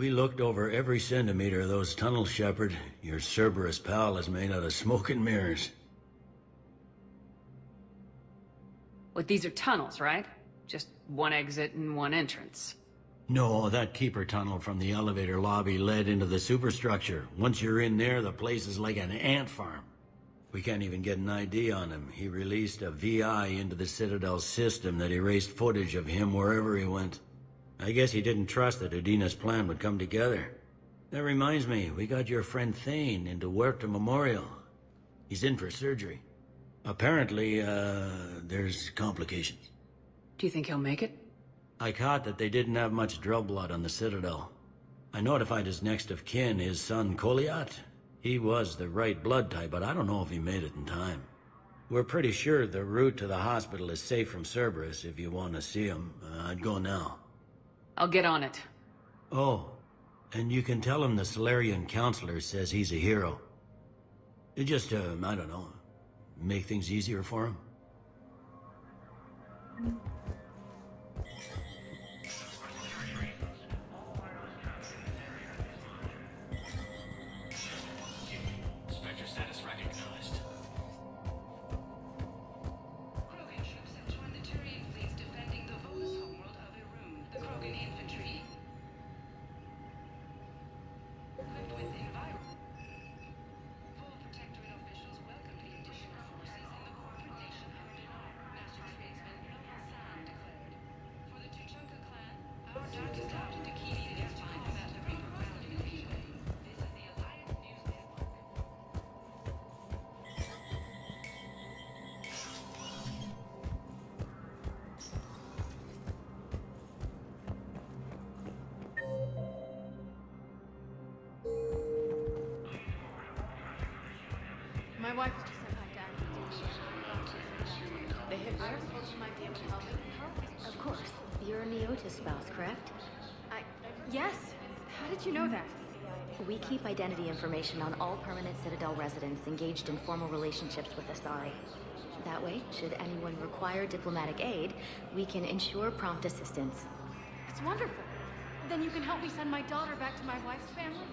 We looked over every centimeter of those tunnels, Shepard. Your Cerberus pal is made out of smoke and mirrors. But these are tunnels, right? Just one exit and one entrance. No, that keeper tunnel from the elevator lobby led into the superstructure. Once you're in there, the place is like an ant farm. We can't even get an ID on him. He released a VI into the Citadel system that erased footage of him wherever he went. I guess he didn't trust that Udina's plan would come together. That reminds me, we got your friend Thane into Huerta Memorial. He's in for surgery. Apparently, there's complications. Do you think he'll make it? I caught that they didn't have much drug blood on the Citadel. I notified his next of kin, his son Koliat. He was the right blood type, but I don't know if he made it in time. We're pretty sure the route to the hospital is safe from Cerberus. If you want to see him, I'd go now. I'll get on it. Oh, and you can tell him the Solarian counselor says he's a hero. It just, I don't know, make things easier for him. My wife was just sent back down to the Heffplay told you might be able to help me. Of course. You're Neota's spouse, correct? Yes. How did you know that? We keep identity information on all permanent Citadel residents engaged in formal relationships with Asari. That way, should anyone require diplomatic aid, we can ensure prompt assistance. It's wonderful. Then you can help me send my daughter back to my wife's family?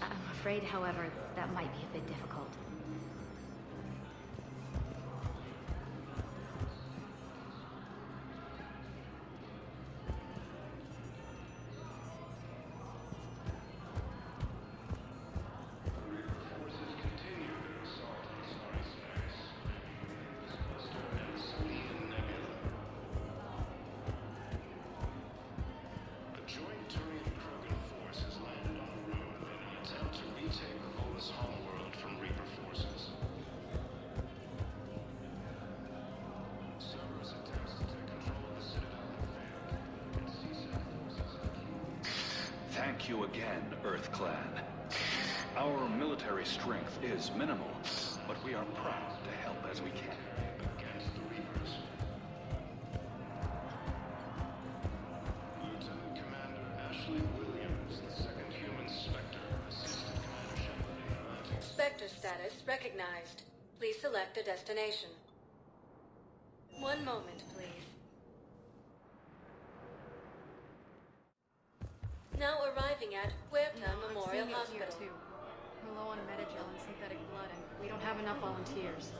I'm afraid, however, that might be a bit difficult. Thank you again, Earth Clan. Our military strength is minimal, but we are proud to help as we can. Against the Reapers. Lieutenant Commander Ashley Williams, the second human Spectre, assisted Commander Shepard. Spectre status recognized. Please select a destination. One moment, please. Now arriving at Huerta Memorial Hospital. Here too. We're low on Medagel and synthetic blood, and we don't have enough volunteers.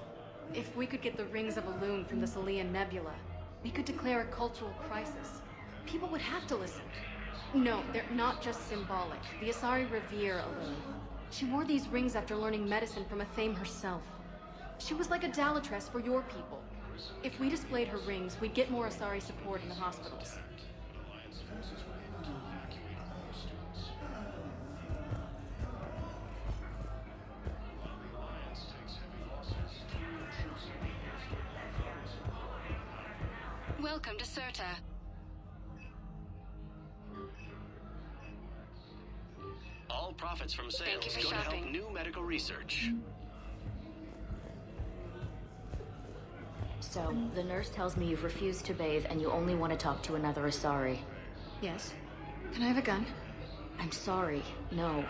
If we could get the rings of Elune from the Salian Nebula, we could declare a cultural crisis. People would have to listen. No, they're not just symbolic. The Asari revere Elune. She wore these rings after learning medicine from Athame herself. She was like a Dalatress for your people. If we displayed her rings, we'd get more Asari support in the hospitals. Welcome to Cirta. All profits from sales go to help new medical research. So, the nurse tells me you've refused to bathe and you only want to talk to another Asari. Yes. Can I have a gun? I'm sorry, no.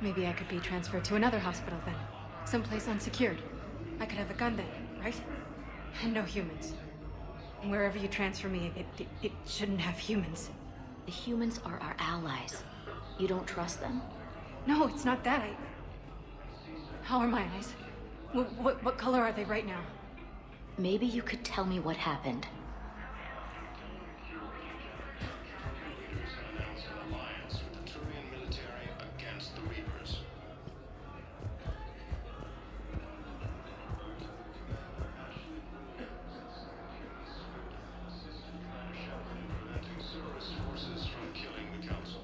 Maybe I could be transferred to another hospital then. Someplace unsecured. I could have a gun then, right? And no humans. Wherever you transfer me, it shouldn't have humans. The humans are our allies. You don't trust them? No, it's not that. How are my eyes? What color are they right now? Maybe you could tell me what happened. Alliance with the Turian military against the Reapers. Preventing Zerus forces from killing the Council.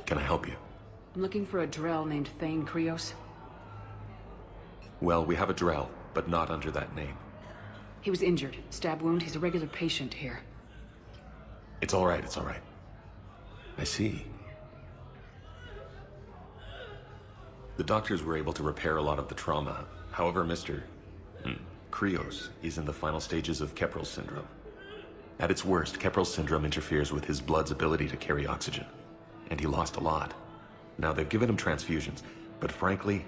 Can I help you? I'm looking for a Drell named Thane Krios. Well, we have a Drell, but not under that name. He was injured. Stab wound. He's a regular patient here. It's all right, it's all right. I see. The doctors were able to repair a lot of the trauma. However, Mr. Krios is in the final stages of Keprel's syndrome. At its worst, Keprel's syndrome interferes with his blood's ability to carry oxygen. And he lost a lot. Now, they've given him transfusions, but frankly,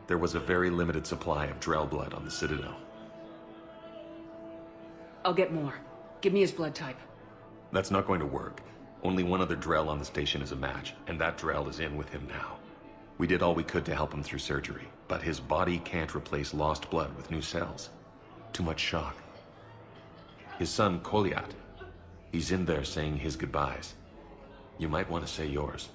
there was a very limited supply of Drell blood on the Citadel. I'll get more. Give me his blood type. That's not going to work. Only one other Drell on the station is a match, and that Drell is in with him now. We did all we could to help him through surgery, but his body can't replace lost blood with new cells. Too much shock. His son, Koliat, he's in there saying his goodbyes. You might want to say yours.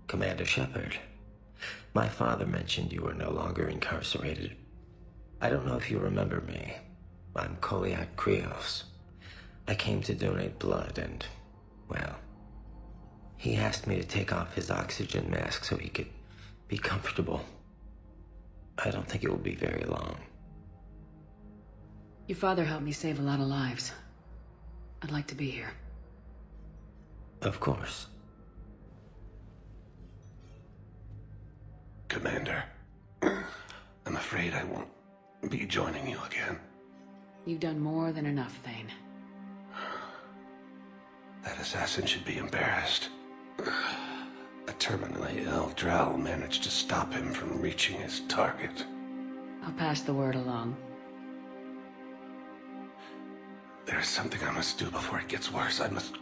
Commander Shepard, my father mentioned you were no longer incarcerated. I don't know if you remember me. I'm Koliak Krios. I came to donate blood and, well, he asked me to take off his oxygen mask so he could be comfortable. I don't think it will be very long. Your father helped me save a lot of lives. I'd like to be here. Of course. Commander, I'm afraid I won't be joining you again. You've done more than enough, Thane. That assassin should be embarrassed. A terminally ill Drell managed to stop him from reaching his target. I'll pass the word along. There's something I must do before it gets worse. I must...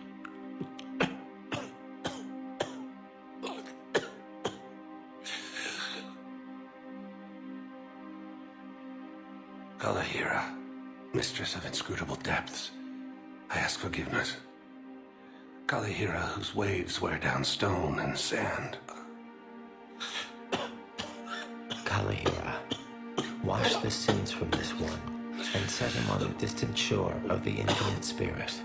Kalahira, mistress of inscrutable depths, I ask forgiveness. Kalahira, whose waves wear down stone and sand. Kalahira, wash the sins from this one and set him on the distant shore of the infinite spirit.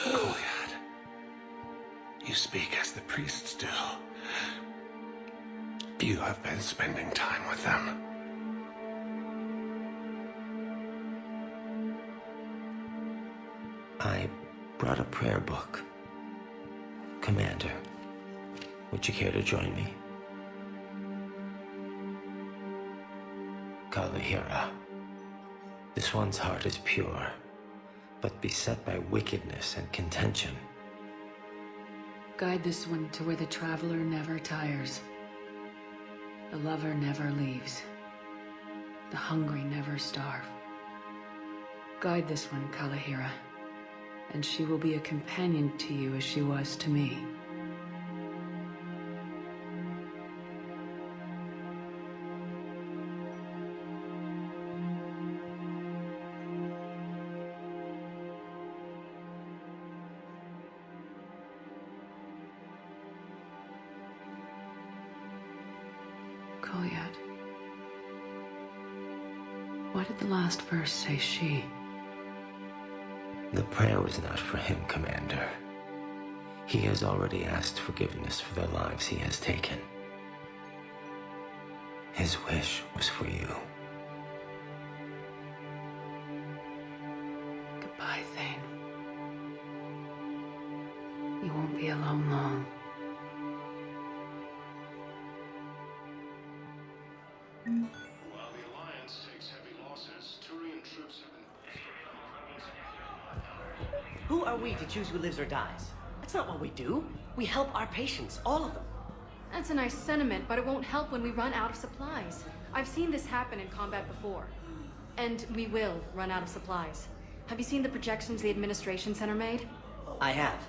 Koliad, you speak as the priests do. You have been spending time with them. I brought a prayer book. Commander, would you care to join me? Kalahira, this one's heart is pure, but beset by wickedness and contention. Guide this one to where the traveler never tires. The lover never leaves. The hungry never starve. Guide this one, Kalahira, and she will be a companion to you as she was to me. Koliad. Why did the last verse say she? The prayer was not for him, Commander. He has already asked forgiveness for the lives he has taken. His wish was for you. Goodbye, Thane. You won't be alone long. While the Alliance takes heavy losses, Turian troops have been... Who are we to choose who lives or dies? That's not what we do. We help our patients, all of them. That's a nice sentiment, but it won't help when we run out of supplies. I've seen this happen in combat before. And we will run out of supplies. Have you seen the projections the Administration Center made? I have.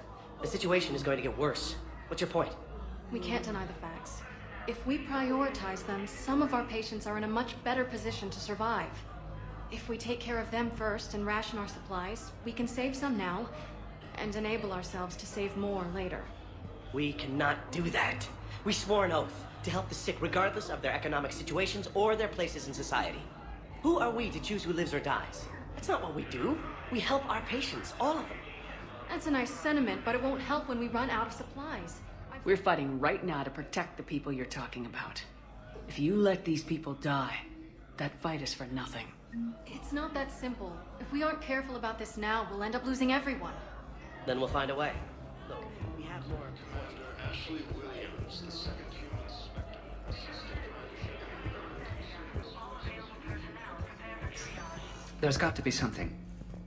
The situation is going to get worse. What's your point? We can't deny the facts. If we prioritize them, some of our patients are in a much better position to survive. If we take care of them first and ration our supplies, we can save some now, and enable ourselves to save more later. We cannot do that. We swore an oath to help the sick regardless of their economic situations or their places in society. Who are we to choose who lives or dies? That's not what we do. We help our patients, all of them. That's a nice sentiment, but it won't help when we run out of supplies. We're fighting right now to protect the people you're talking about. If you let these people die, that fight is for nothing. It's not that simple. If we aren't careful about this now, we'll end up losing everyone. Then we'll find a way. Look, we have more... Ashley Williams, the second human spectre. There's got to be something.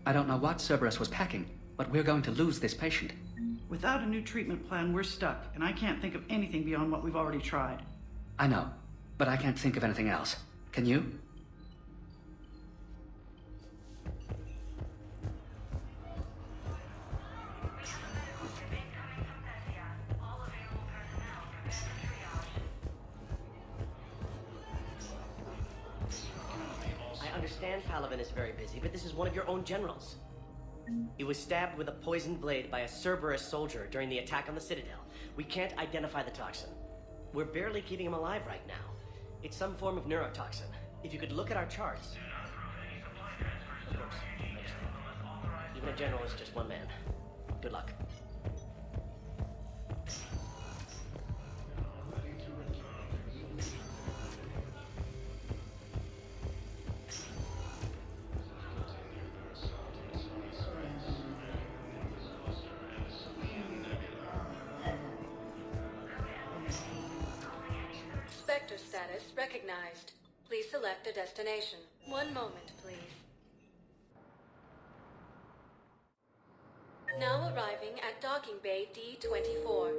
I don't know what Cerberus was packing, but we're going to lose this patient. Without a new treatment plan, we're stuck, and I can't think of anything beyond what we've already tried. I know, but I can't think of anything else. Can you? I understand Palavin is very busy, but this is one of your own generals. He was stabbed with a poisoned blade by a Cerberus soldier during the attack on the Citadel. We can't identify the toxin. We're barely keeping him alive right now. It's some form of neurotoxin. If you could look at our charts... Of course. Even a general is just one man. Good luck. Spectre status recognized. Please select a destination. One moment, please. Now arriving at docking bay D24.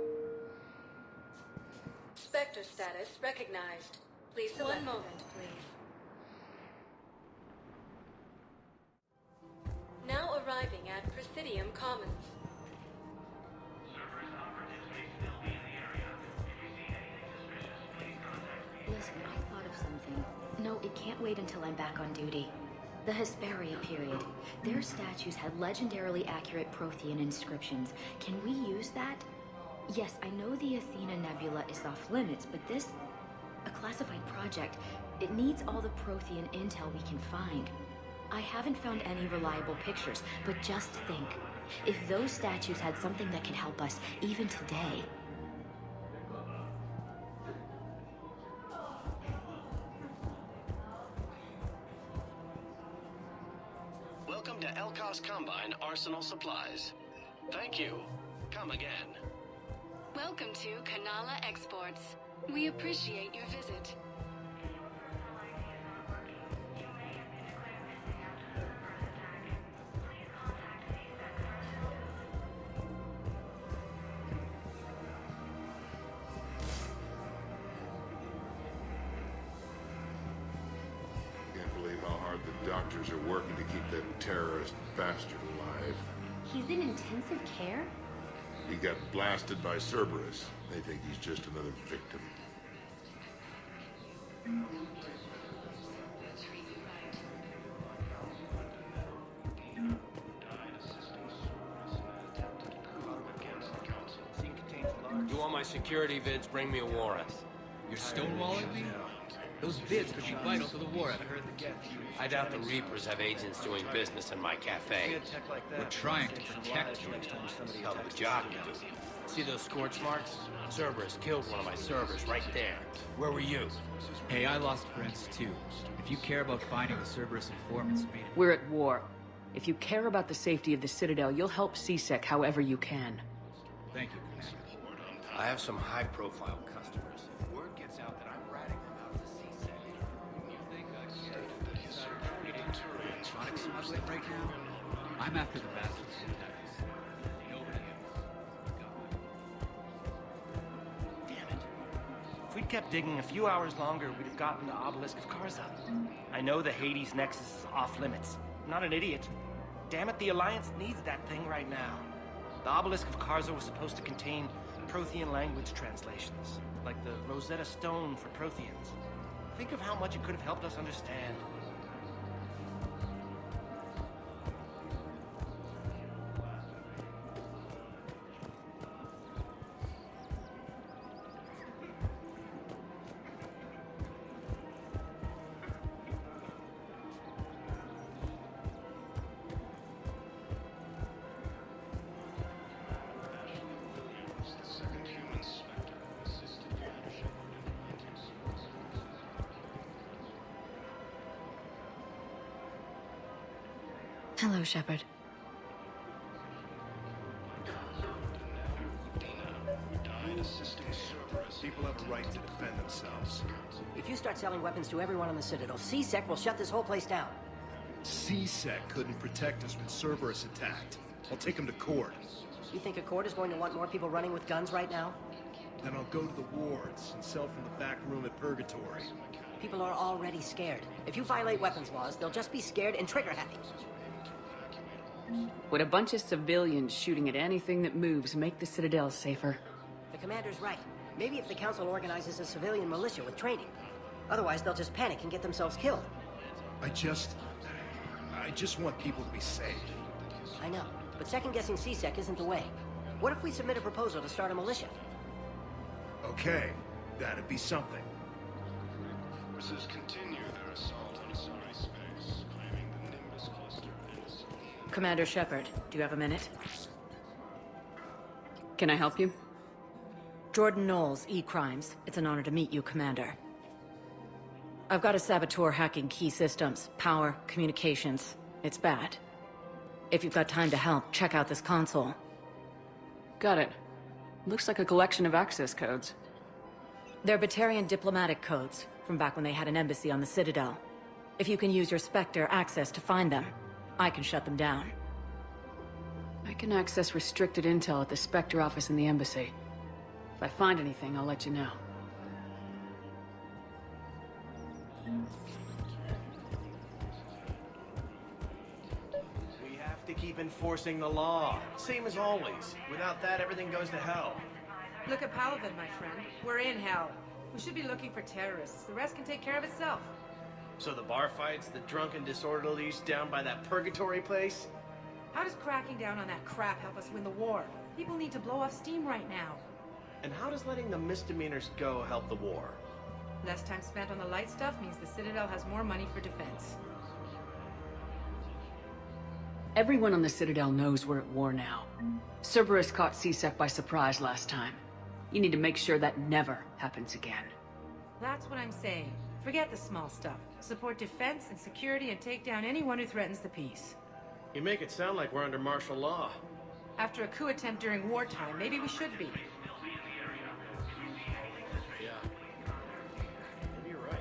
Spectre status recognized. Please select... One moment, please. Now arriving at Presidium Commons. Listen, I thought of something. No, it can't wait until I'm back on duty. The Hesperia period. Their statues had legendarily accurate Prothean inscriptions. Can we use that? Yes, I know the Athena Nebula is off limits, but this... a classified project. It needs all the Prothean intel we can find. I haven't found any reliable pictures, but just think. If those statues had something that can help us, even today... Welcome to Elkos Combine Arsenal Supplies. Thank you. Come again. Welcome to Kanala Exports. We appreciate your visit. Can't believe how hard the doctors are working to keep that terrorist bastard alive. He's in intensive care? He got blasted by Cerberus. They think he's just another victim. You want my security vids, bring me a warrant. You're stonewalling me? Those bids could be vital to the war effort. I doubt the Reapers have agents doing business in my cafe. We're trying to protect you. Hell of a job you do. See those scorch marks? Cerberus killed one of my servers right there. Where were you? Hey, I lost friends too. If you care about finding the Cerberus informants, We're at war. If you care about the safety of the Citadel, you'll help CSEC however you can. Thank you, Commander. I have some high-profile customers. If word gets out that I'm ratting them out to CSEC. You think I care? Electronic smuggling right now? I'm after the master syntax. Nobody else. Damn it. If we'd kept digging a few hours longer, we'd have gotten the obelisk of Karza. I know the Hades Nexus is off limits. I'm not an idiot. Damn it, the Alliance needs that thing right now. The obelisk of Karza was supposed to contain Prothean language translations, like the Rosetta Stone for Protheans. Think of how much it could have helped us understand. Hello, Shepard. People have a right to defend themselves. If you start selling weapons to everyone on the Citadel, CSEC will shut this whole place down. CSEC couldn't protect us when Cerberus attacked. I'll take him to court. You think a court is going to want more people running with guns right now? Then I'll go to the wards and sell from the back room at Purgatory. People are already scared. If you violate weapons laws, they'll just be scared and trigger-happy. Would a bunch of civilians shooting at anything that moves make the Citadel safer? The commander's right. Maybe if the council organizes a civilian militia with training. Otherwise, they'll just panic and get themselves killed. I just want people to be safe. I know, but second-guessing CSEC isn't the way. What if we submit a proposal to start a militia? Okay, that'd be something. Forces continue their assault on Asari space, claiming the Nimbus cluster is... Commander Shepard, do you have a minute? Can I help you? Jordan Knowles, E-Crimes. It's an honor to meet you, Commander. I've got a saboteur hacking key systems, power, communications. It's bad. If you've got time to help, check out this console. Got it. Looks like a collection of access codes. They're Batarian diplomatic codes, from back when they had an embassy on the Citadel. If you can use your Spectre access to find them, I can shut them down. I can access restricted intel at the Spectre office in the embassy. If I find anything, I'll let you know. We have to keep enforcing the law. Same as always. Without that, everything goes to hell. Look at Paladin, my friend. We're in hell. We should be looking for terrorists. The rest can take care of itself. So the bar fights, the drunken disorderlies down by that purgatory place? How does cracking down on that crap help us win the war? People need to blow off steam right now. And how does letting the misdemeanors go help the war? Less time spent on the light stuff means the Citadel has more money for defense. Everyone on the Citadel knows we're at war now. Cerberus caught CSEC by surprise last time. You need to make sure that never happens again. That's what I'm saying. Forget the small stuff. Support defense and security and take down anyone who threatens the peace. You make it sound like we're under martial law. After a coup attempt during wartime, maybe we should be. Yeah. Maybe you're right.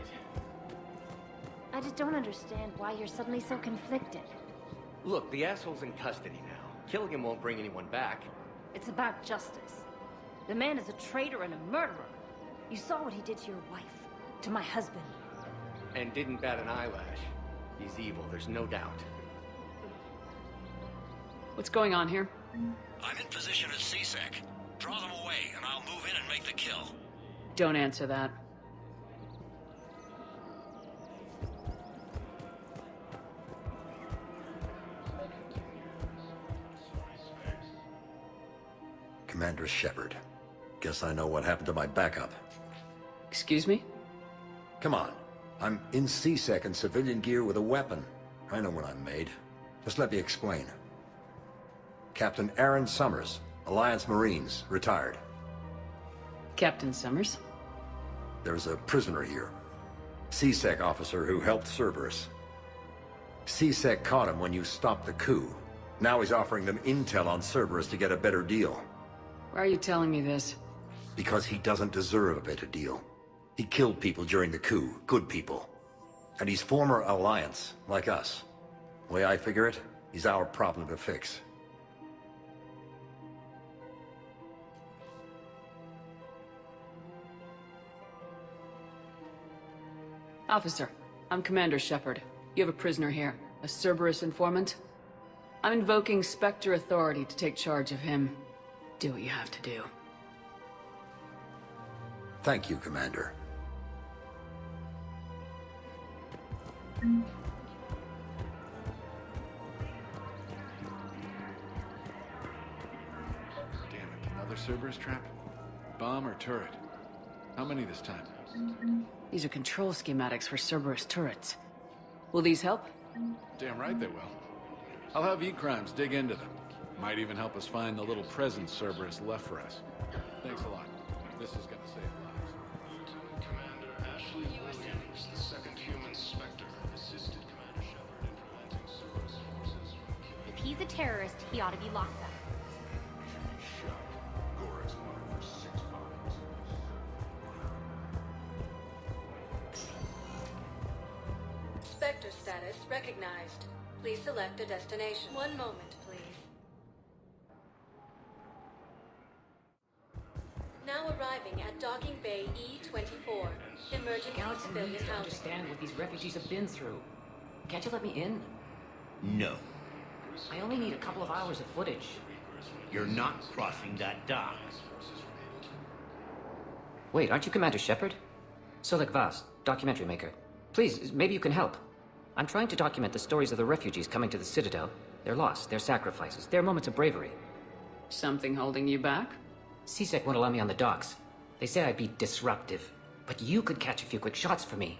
I just don't understand why you're suddenly so conflicted. Look, the asshole's in custody now. Killing him won't bring anyone back. It's about justice. The man is a traitor and a murderer. You saw what he did to your wife, to my husband. And didn't bat an eyelash. He's evil, there's no doubt. What's going on here? I'm in position at CSEC. Draw them away, and I'll move in and make the kill. Don't answer that. Commander Shepard. Guess I know what happened to my backup. Excuse me? Come on, I'm in CSEC in civilian gear with a weapon. I know what I'm made. Just let me explain. Captain Aaron Summers, Alliance Marines, retired. Captain Summers? There's a prisoner here. CSEC officer who helped Cerberus. CSEC caught him when you stopped the coup. Now he's offering them intel on Cerberus to get a better deal. Why are you telling me this? Because he doesn't deserve a better deal. He killed people during the coup, good people. And he's former Alliance, like us. The way I figure it, he's our problem to fix. Officer, I'm Commander Shepard. You have a prisoner here, a Cerberus informant. I'm invoking Spectre authority to take charge of him. Do what you have to do. Thank you, Commander. Damn it, another Cerberus trap? Bomb or turret? How many this time? These are control schematics for Cerberus turrets. Will these help? Damn right they will. I'll have E-Crimes dig into them. Might even help us find the little present Cerberus left for us. Thanks a lot. This is gonna save lives. Commander Ashley Williams, the second human Spectre, assisted Commander Shepard in preventing Cerberus forces from killing... If he's a terrorist, he ought to be locked up. Spectre status recognized. Please select a destination. One moment, please. Now arriving at Docking Bay E-24. Emerging from civilian needs to housing. understand what these refugees have been through. Can't you let me in? No. I only need a couple of hours of footage. You're not crossing that dock. Wait, aren't you Commander Shepard? Solek Vaz, documentary maker. Please, maybe you can help. I'm trying to document the stories of the refugees coming to the Citadel. Their loss, their sacrifices, their moments of bravery. Something holding you back? CSEC won't allow me on the docks. They say I'd be disruptive. But you could catch a few quick shots for me.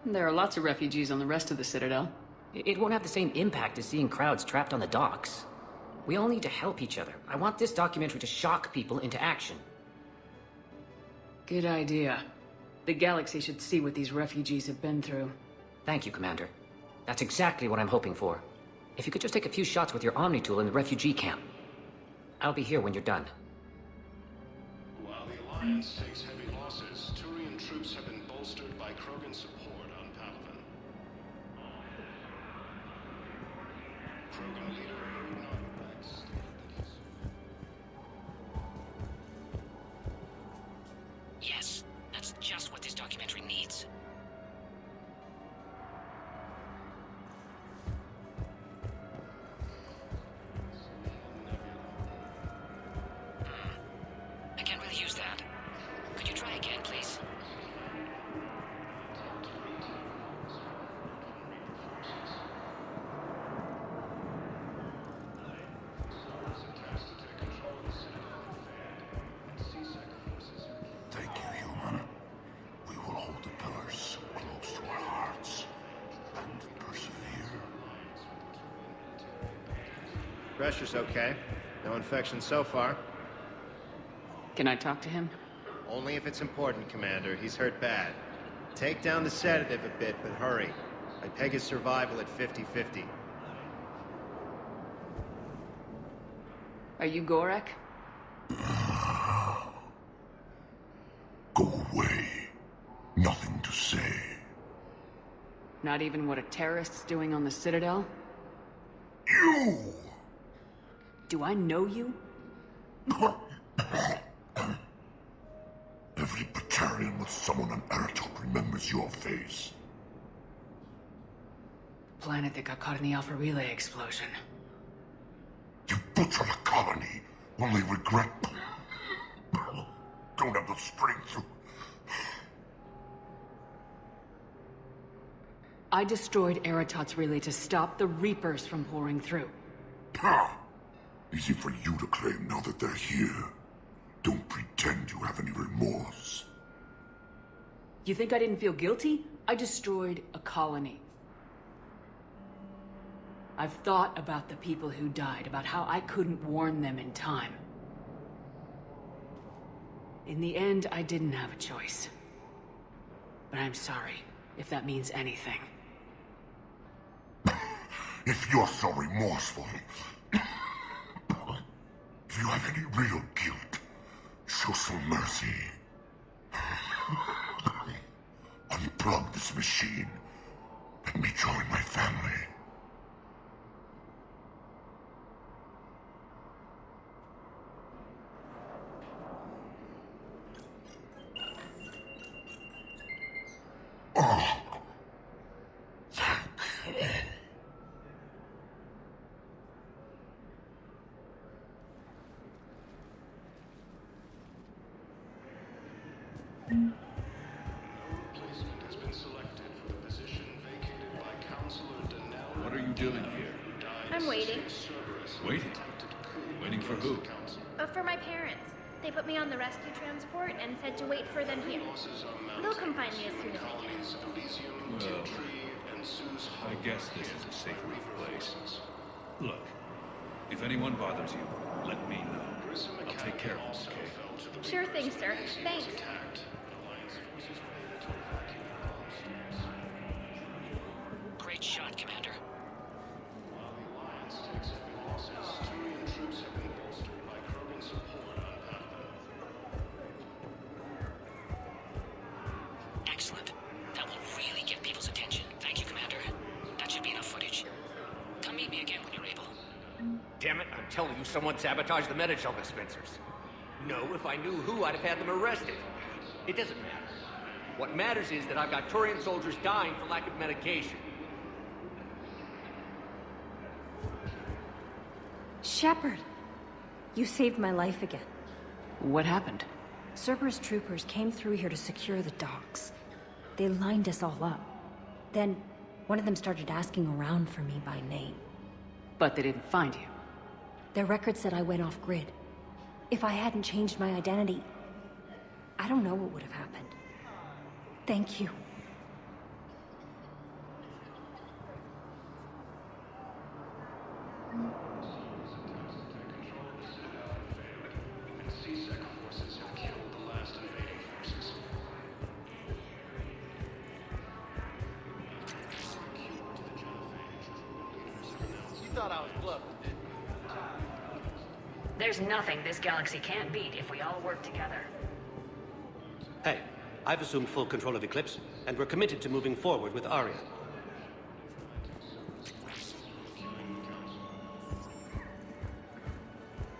There are lots of refugees on the rest of the Citadel. It won't have the same impact as seeing crowds trapped on the docks. We all need to help each other. I want this documentary to shock people into action. Good idea. The galaxy should see what these refugees have been through. Thank you, Commander. That's exactly what I'm hoping for. If you could just take a few shots with your Omni tool in the refugee camp. I'll be here when you're done. While the Alliance takes heavy losses, Turian troops have been bolstered by Krogan support on Palaven. Krogan leader Normandy stated that he's... Yes, that's just what this documentary needs. I can't really use that. Could you try again, please? Thank you, human. We will hold the pillars close to our hearts and persevere. Pressure's okay. No infection so far. Can I talk to him? Only if it's important, Commander. He's hurt bad. Take down the sedative a bit, but hurry. I peg his survival at 50-50. Are you Gorek? Go away. Nothing to say. Not even what a terrorist's doing on the Citadel? You! Do I know you? Every battalion with someone on Eratop remembers your face. Planet that got caught in the Alpha Relay explosion. You butchered a colony, only regret. Don't have the strength to... I destroyed Eratot's relay to stop the Reapers from pouring through. Easy for you to claim now that they're here. Don't pretend you have any remorse. You think I didn't feel guilty? I destroyed a colony. I've thought about the people who died, about how I couldn't warn them in time. In the end, I didn't have a choice. But I'm sorry, if that means anything. If you're so remorseful, if you have any real guilt, show some mercy. Unplug this machine. Let me join my family. Oh. Thank you. What are you doing here? I'm waiting. Waiting? Waiting for who? For my parents. They put me on the rescue transport and said to wait for them here. They'll come find me as soon as they can. Well, I guess this is a safe place. Look, if anyone bothers you, let me know. I'll take care of them, okay? Sure thing, sir. Thanks. Great shot, Commander. Excellent. That will really get people's attention. Thank you, Commander. That should be enough footage. Come meet me again when you're able. Damn it, I'm telling you, someone sabotaged the Medi-gel dispensers. No, if I knew who, I'd have had them arrested. It doesn't matter. What matters is that I've got Turian soldiers dying for lack of medication. Shepard, you saved my life again. What happened? Cerberus troopers came through here to secure the docks. They lined us all up. Then, one of them started asking around for me by name. But they didn't find you. Their record said I went off-grid. If I hadn't changed my identity, I don't know what would have happened. Thank you. There's nothing this galaxy can't beat if we all work together. Hey, I've assumed full control of Eclipse, and we're committed to moving forward with Aria.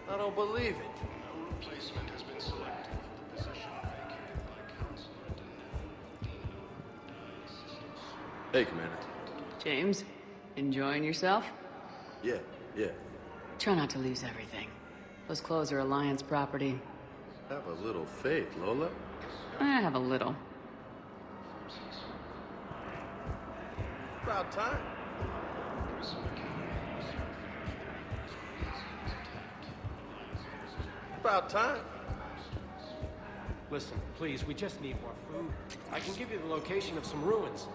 I don't believe it. No replacement has been selected for the position vacated by Counselor Hey, Commander. James, enjoying yourself? Yeah. Try not to lose everything. Those clothes are Alliance property. Have a little faith, Lola. I have a little. About time. About time. Listen, please, we just need more food. I can give you the location of some ruins.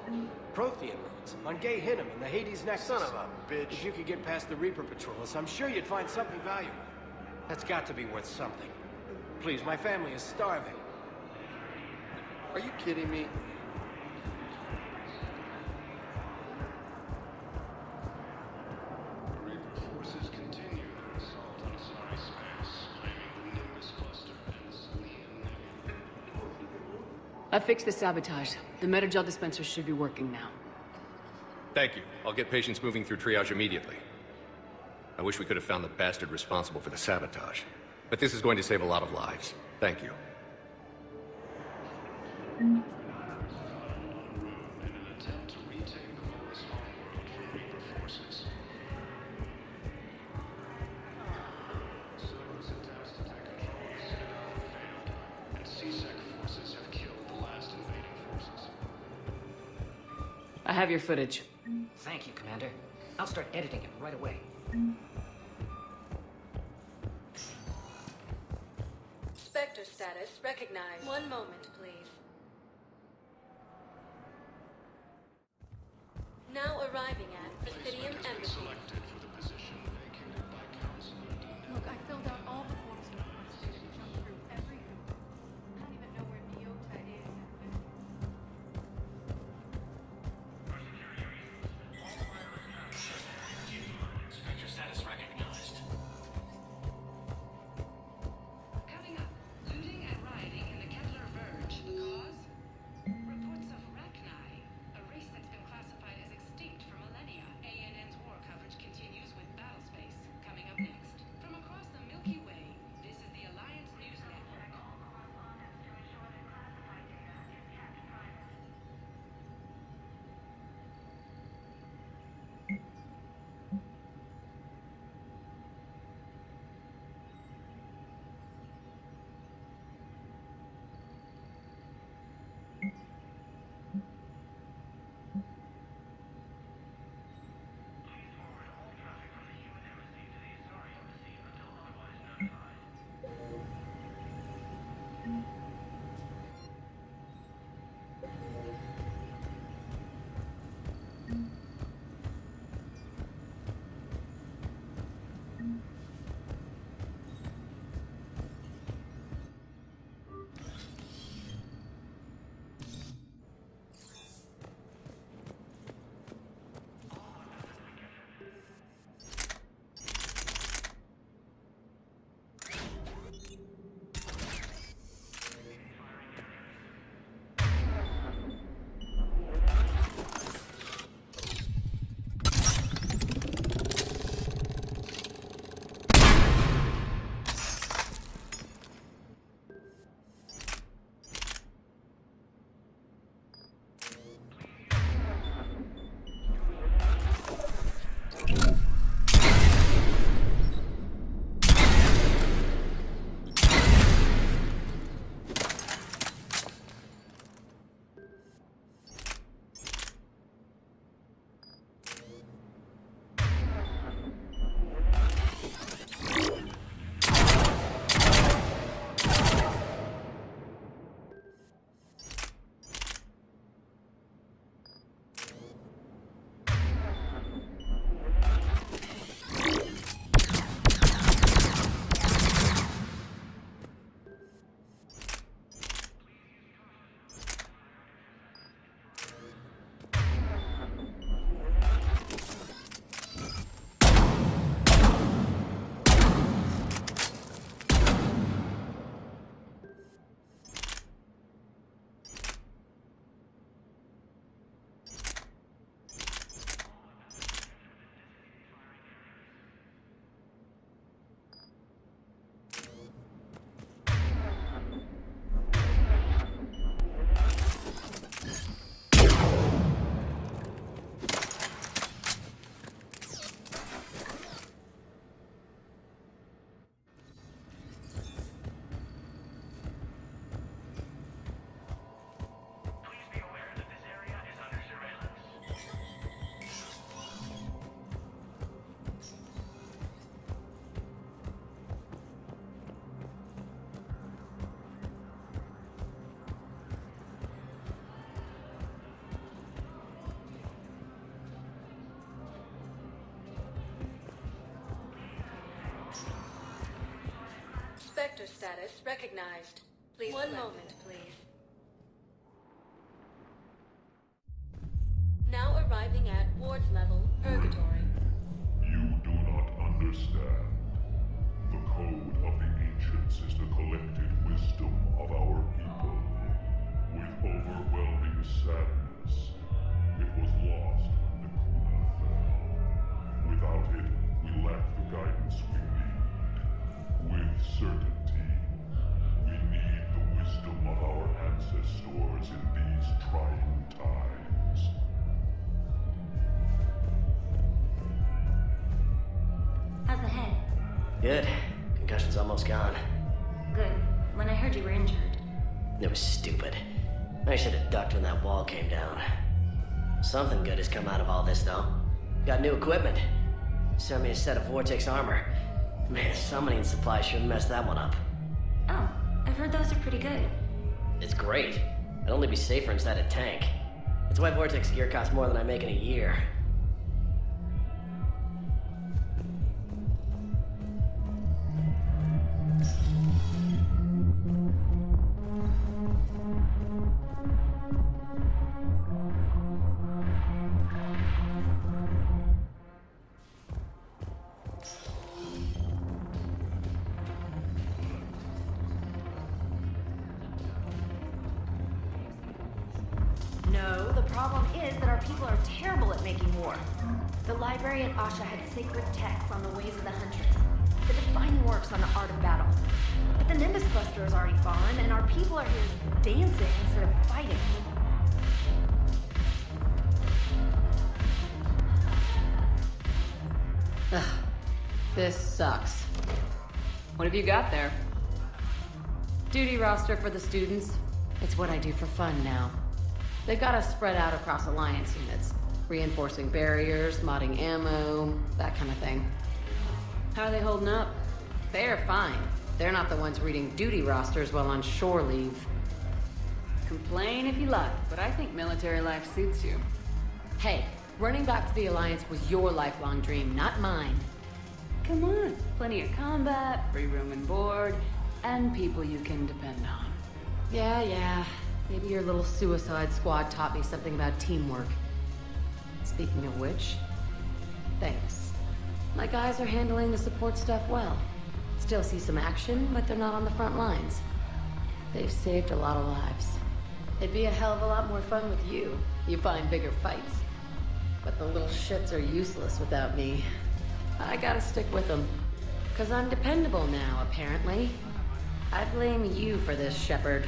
Prothean ruins, on Gay Hinnom in the Hades Nexus. Son of a bitch. If you could get past the Reaper patrols, I'm sure you'd find something valuable. That's got to be worth something. Please, my family is starving. Are you kidding me? Reaper forces continue their assault on Asari space, claiming the Nimbus cluster and the Salian nebula. I fixed the sabotage. The Medi-gel dispenser should be working now. Thank you. I'll get patients moving through triage immediately. I wish we could have found the bastard responsible for the sabotage. But this is going to save a lot of lives. Thank you. I have your footage. Thank you, Commander. I'll start editing it right away. Spectre status recognized. One moment, please. sector status recognized. Please. One moment, please. Now arriving at ward level, Purgatory. You do not understand. The code of the ancients is the collected wisdom of our people. With overwhelming sadness, it was lost when the Kuna fell. Without it, we lack the guidance we need. With certainty, we need the wisdom of our ancestors in these trying times. How's the head? Good. Concussion's almost gone. Good. When I heard you were injured. It was stupid. I should have ducked when that wall came down. Something good has come out of all this, though. Got new equipment. Sent me a set of Vortex armor. Man, summoning supply sure messed that one up. Oh, I've heard those are pretty good. It's great. I'd only be safer inside a tank. That's why Vortex gear costs more than I make in a year. No, the problem is that our people are terrible at making war. The library at Asha had sacred texts on the ways of the Huntress. The defining works on the art of battle. But the Nimbus Cluster has already fallen, and our people are here dancing instead of fighting. Ugh, this sucks. What have you got there? Duty roster for the students. It's what I do for fun now. They got us spread out across Alliance units. Reinforcing barriers, modding ammo, that kind of thing. How are they holding up? They're fine. They're not the ones reading duty rosters while on shore leave. Complain if you like, but I think military life suits you. Hey, running back to the Alliance was your lifelong dream, not mine. Come on, plenty of combat, free room and board, and people you can depend on. Yeah. Maybe your little suicide squad taught me something about teamwork. Speaking of which, thanks. My guys are handling the support stuff well. Still see some action, but they're not on the front lines. They've saved a lot of lives. It'd be a hell of a lot more fun with you. You find bigger fights. But the little shits are useless without me. I gotta stick with them. 'Cause I'm dependable now, apparently. I blame you for this, Shepard.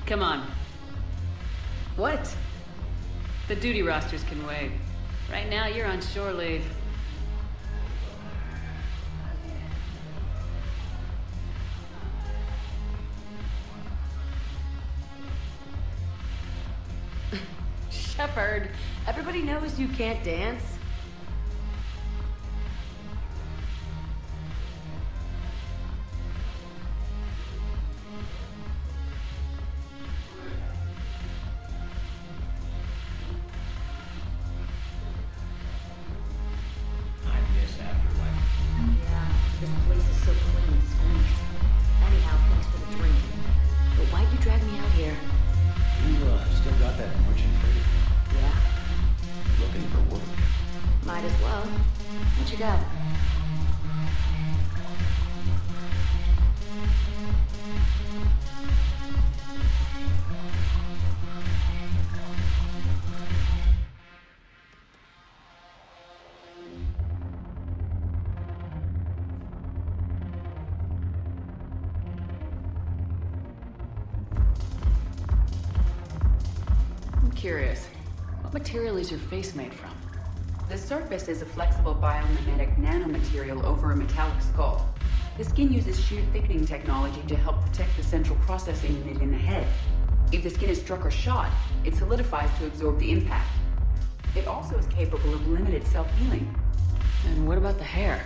Come on. What? The duty rosters can wait. Right now, you're on shore leave. Shepard, everybody knows you can't dance. Curious. What material is your face made from? The surface is a flexible biomimetic nanomaterial over a metallic skull. The skin uses shear thickening technology to help protect the central processing unit in the head. If the skin is struck or shot, it solidifies to absorb the impact. It also is capable of limited self-healing. And what about the hair?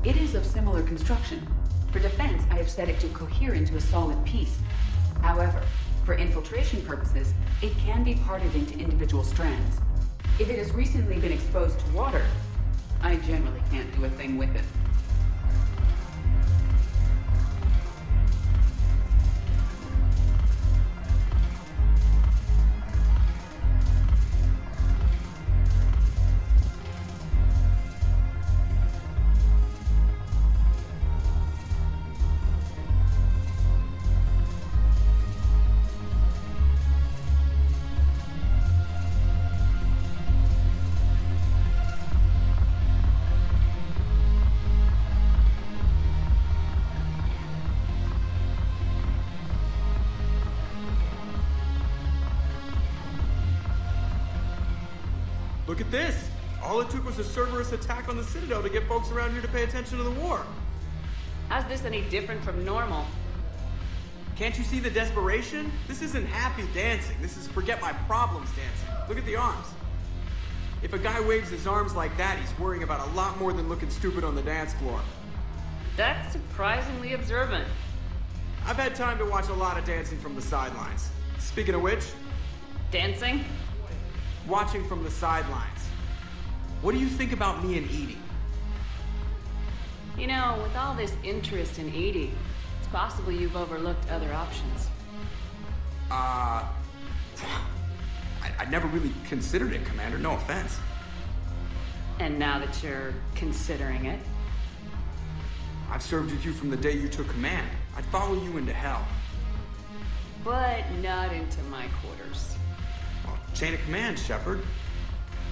It is of similar construction. For defense, I have set it to cohere into a solid piece. However, for infiltration purposes, it can be parted into individual strands. If it has recently been exposed to water, I generally can't do a thing with it. Look at this! All it took was a Cerberus attack on the Citadel to get folks around here to pay attention to the war. How's this any different from normal? Can't you see the desperation? This isn't happy dancing. This is forget my problems dancing. Look at the arms. If a guy waves his arms like that, he's worrying about a lot more than looking stupid on the dance floor. That's surprisingly observant. I've had time to watch a lot of dancing from the sidelines. Speaking of which... Dancing? Watching from the sidelines. What do you think about me and Edie? You know, with all this interest in Edie, it's possible you've overlooked other options. I never really considered it, Commander. No offense. And now that you're considering it? I've served with you from the day you took command. I'd follow you into hell. But not into my quarters. Well, chain of command, Shepard.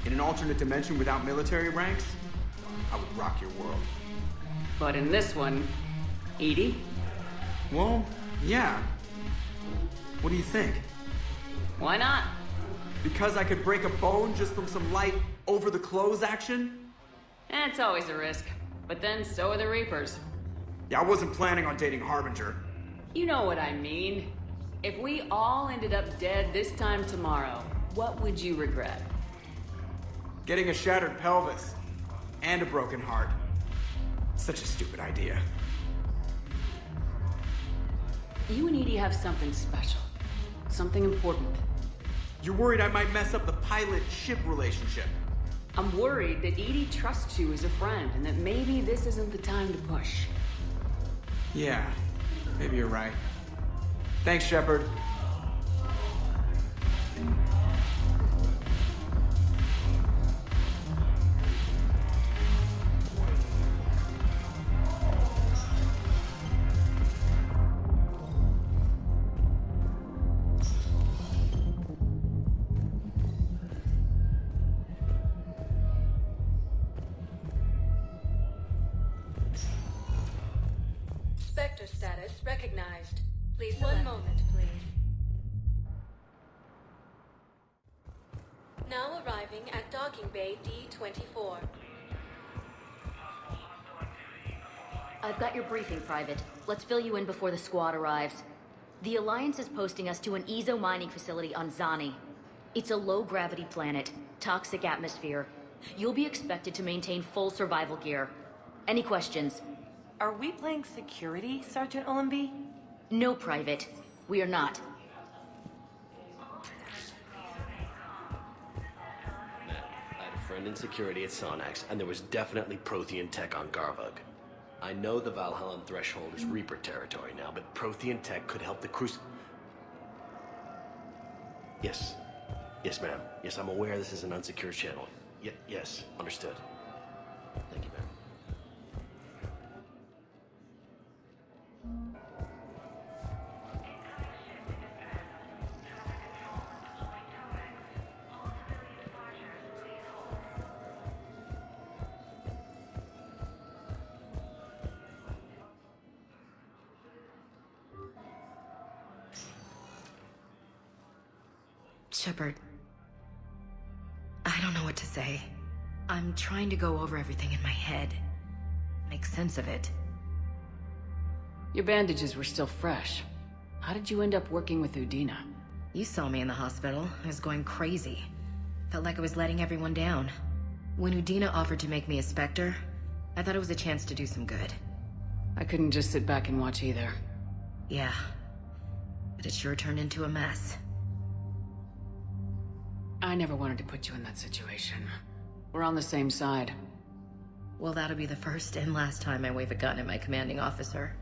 In an alternate dimension without military ranks, I would rock your world. But in this one, Edie? Well, yeah. What do you think? Why not? Because I could break a bone just from some light over-the-clothes action? It's always a risk. But then so are the Reapers. Yeah, I wasn't planning on dating Harbinger. You know what I mean. If we all ended up dead this time tomorrow, what would you regret? Getting a shattered pelvis. And a broken heart. Such a stupid idea. You and Edie have something special. Something important. You're worried I might mess up the pilot-ship relationship. I'm worried that Edie trusts you as a friend, and that maybe this isn't the time to push. Yeah, maybe you're right. Thanks, Shepard. Spectre status recognized. Please, one moment, please. Now arriving at docking bay D-24. I've got your briefing, Private. Let's fill you in before the squad arrives. The Alliance is posting us to an Ezo mining facility on Zani. It's a low-gravity planet, toxic atmosphere. You'll be expected to maintain full survival gear. Any questions? Are we playing security, Sergeant Ullenby? No, Private. We are not. I had a friend in security at Sonax, and there was definitely Prothean tech on Garvug. I know the Valhallan threshold is Reaper territory now, but Prothean tech could help the Yes. Yes, ma'am. Yes, I'm aware this is an unsecured channel. Yes, understood. Thank you, ma'am. Shepard, I don't know what to say. I'm trying to go over everything in my head. Make sense of it. Your bandages were still fresh. How did you end up working with Udina? You saw me in the hospital. I was going crazy. Felt like I was letting everyone down. When Udina offered to make me a Spectre, I thought it was a chance to do some good. I couldn't just sit back and watch either. Yeah. But it sure turned into a mess. I never wanted to put you in that situation. We're on the same side. Well, that'll be the first and last time I wave a gun at my commanding officer.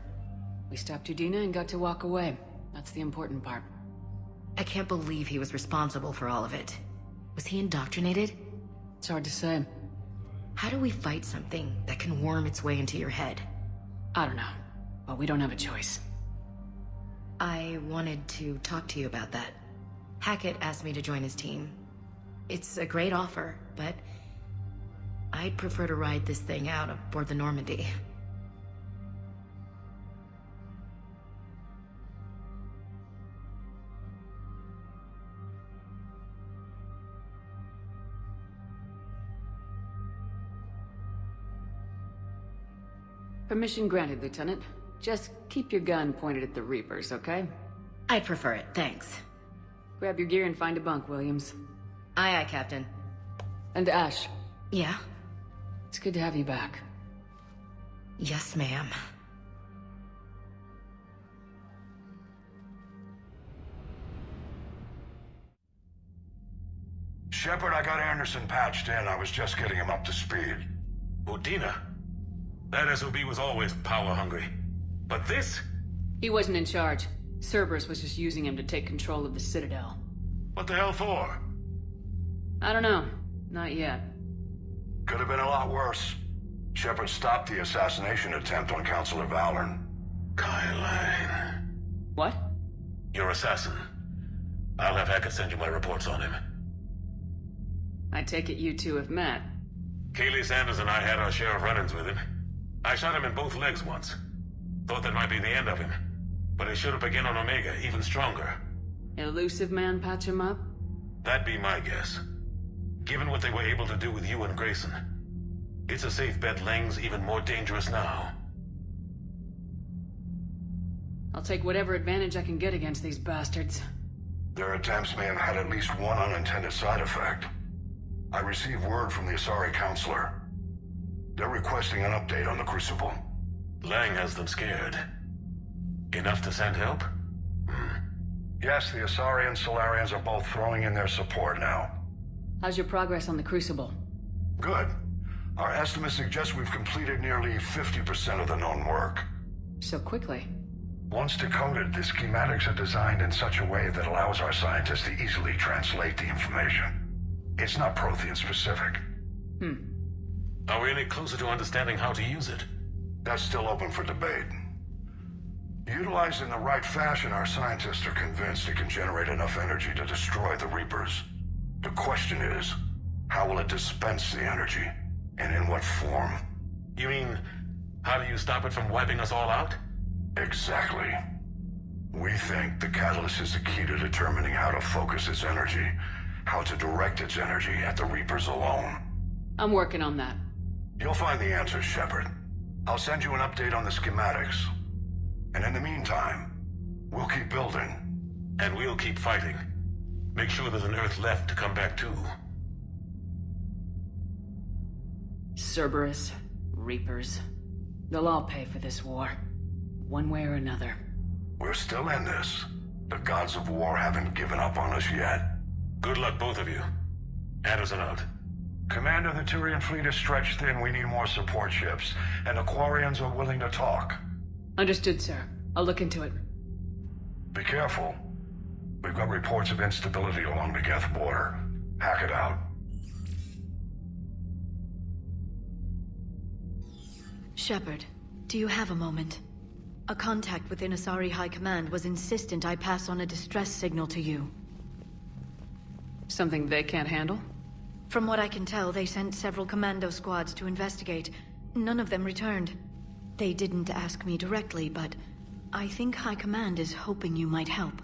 We stopped Udina and got to walk away. That's the important part. I can't believe he was responsible for all of it. Was he indoctrinated? It's hard to say. How do we fight something that can worm its way into your head? I don't know, but we don't have a choice. I wanted to talk to you about that. Hackett asked me to join his team. It's a great offer, but I'd prefer to ride this thing out aboard the Normandy. Permission granted, Lieutenant. Just keep your gun pointed at the Reapers, okay? I prefer it, thanks. Grab your gear and find a bunk, Williams. Aye, aye, Captain. And Ash. Yeah? It's good to have you back. Yes, ma'am. Shepard, I got Anderson patched in. I was just getting him up to speed. Udina? That SOB was always power-hungry. But this? He wasn't in charge. Cerberus was just using him to take control of the Citadel. What the hell for? I don't know. Not yet. Could have been a lot worse. Shepard stopped the assassination attempt on Councilor Valorn. Kai Lang. What? Your assassin. I'll have Hackett send you my reports on him. I take it you two have met. Kaylee Sanders and I had our share of run-ins with him. I shot him in both legs once. Thought that might be the end of him. But he showed up again on Omega, even stronger. Elusive man patch him up? That'd be my guess. Given what they were able to do with you and Grayson. It's a safe bet Lang's even more dangerous now. I'll take whatever advantage I can get against these bastards. Their attempts may have had at least one unintended side effect. I received word from the Asari Counselor. They're requesting an update on the Crucible. Lang has them scared. Enough to send help? Yes, the Asari and Solarians are both throwing in their support now. How's your progress on the Crucible? Good. Our estimates suggest we've completed nearly 50% of the known work. So quickly? Once decoded, the schematics are designed in such a way that allows our scientists to easily translate the information. It's not Prothean specific. Are we any closer to understanding how to use it? That's still open for debate. Utilized in the right fashion, our scientists are convinced it can generate enough energy to destroy the Reapers. The question is, how will it dispense the energy? And in what form? You mean, how do you stop it from wiping us all out? Exactly. We think the catalyst is the key to determining how to focus its energy, how to direct its energy at the Reapers alone. I'm working on that. You'll find the answers, Shepard. I'll send you an update on the schematics. And in the meantime, we'll keep building. And we'll keep fighting. Make sure there's an Earth left to come back to. Cerberus, Reapers. They'll all pay for this war. One way or another. We're still in this. The gods of war haven't given up on us yet. Good luck, both of you. Anderson out. Commander, the Turian fleet is stretched thin. We need more support ships. And the Quarians are willing to talk. Understood, sir. I'll look into it. Be careful. We've got reports of instability along the Geth border. Hack it out. Shepard, do you have a moment? A contact within Asari High Command was insistent I pass on a distress signal to you. Something they can't handle? From what I can tell, they sent several commando squads to investigate. None of them returned. They didn't ask me directly, but I think High Command is hoping you might help.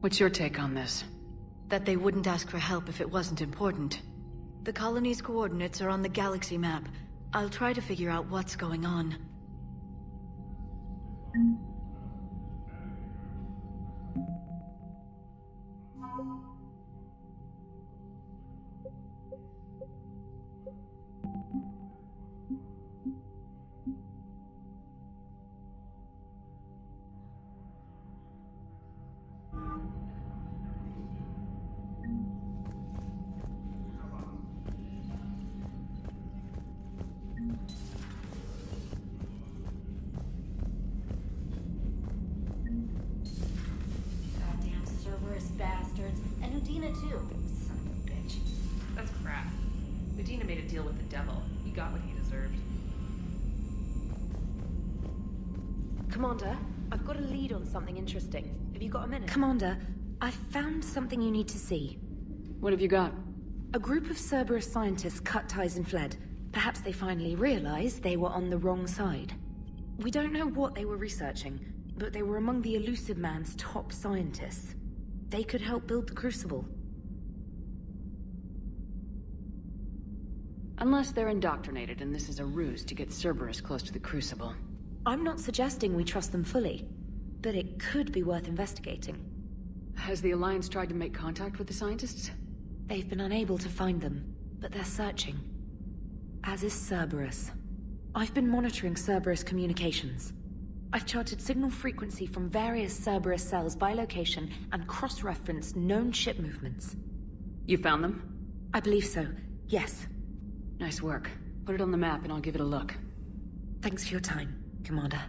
What's your take on this? That they wouldn't ask for help if it wasn't important. The colony's coordinates are on the galaxy map. I'll try to figure out what's going on. Bastards. And Udina, too. Son of a bitch. That's crap. Udina made a deal with the devil. He got what he deserved. Commander, I've got a lead on something interesting. Have you got a minute? Commander, I found something you need to see. What have you got? A group of Cerberus scientists cut ties and fled. Perhaps they finally realized they were on the wrong side. We don't know what they were researching, but they were among the Elusive Man's top scientists. They could help build the Crucible. Unless they're indoctrinated and this is a ruse to get Cerberus close to the Crucible. I'm not suggesting we trust them fully, but it could be worth investigating. Has the Alliance tried to make contact with the scientists? They've been unable to find them, but they're searching. As is Cerberus. I've been monitoring Cerberus communications. I've charted signal frequency from various Cerberus cells by location and cross-referenced known ship movements. You found them? I believe so, yes. Nice work. Put it on the map and I'll give it a look. Thanks for your time, Commander.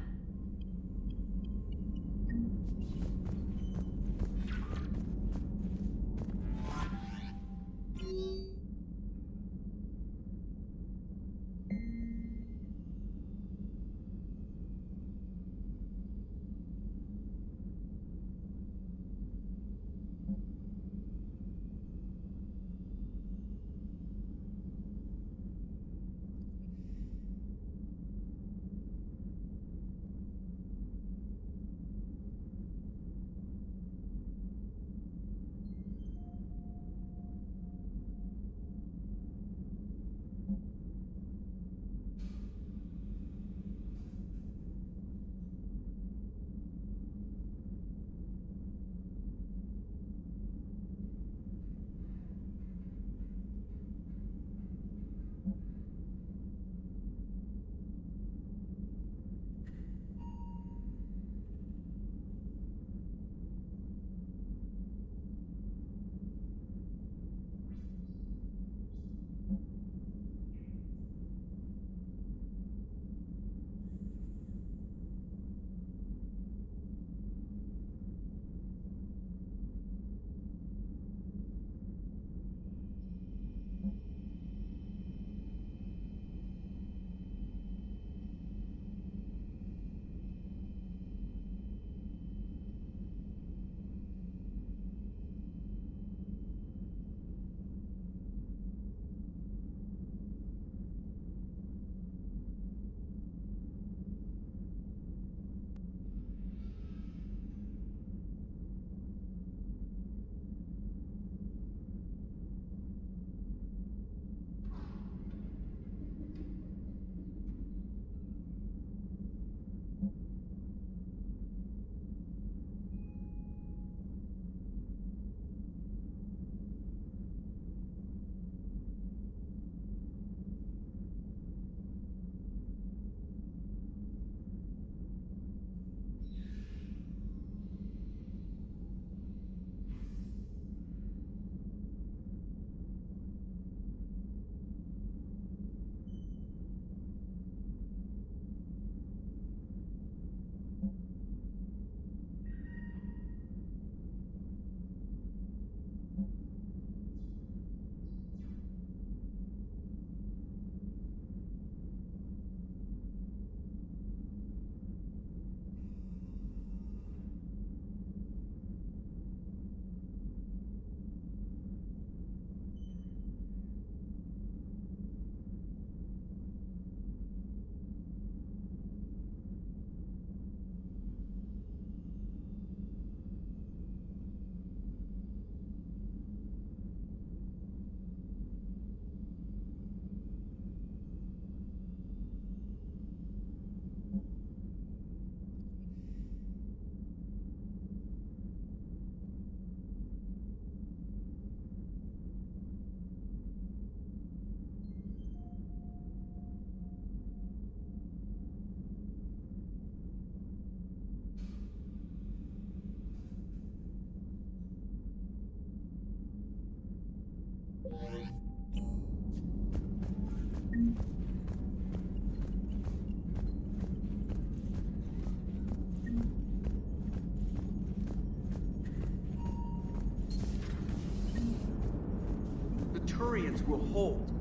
Turians will hold.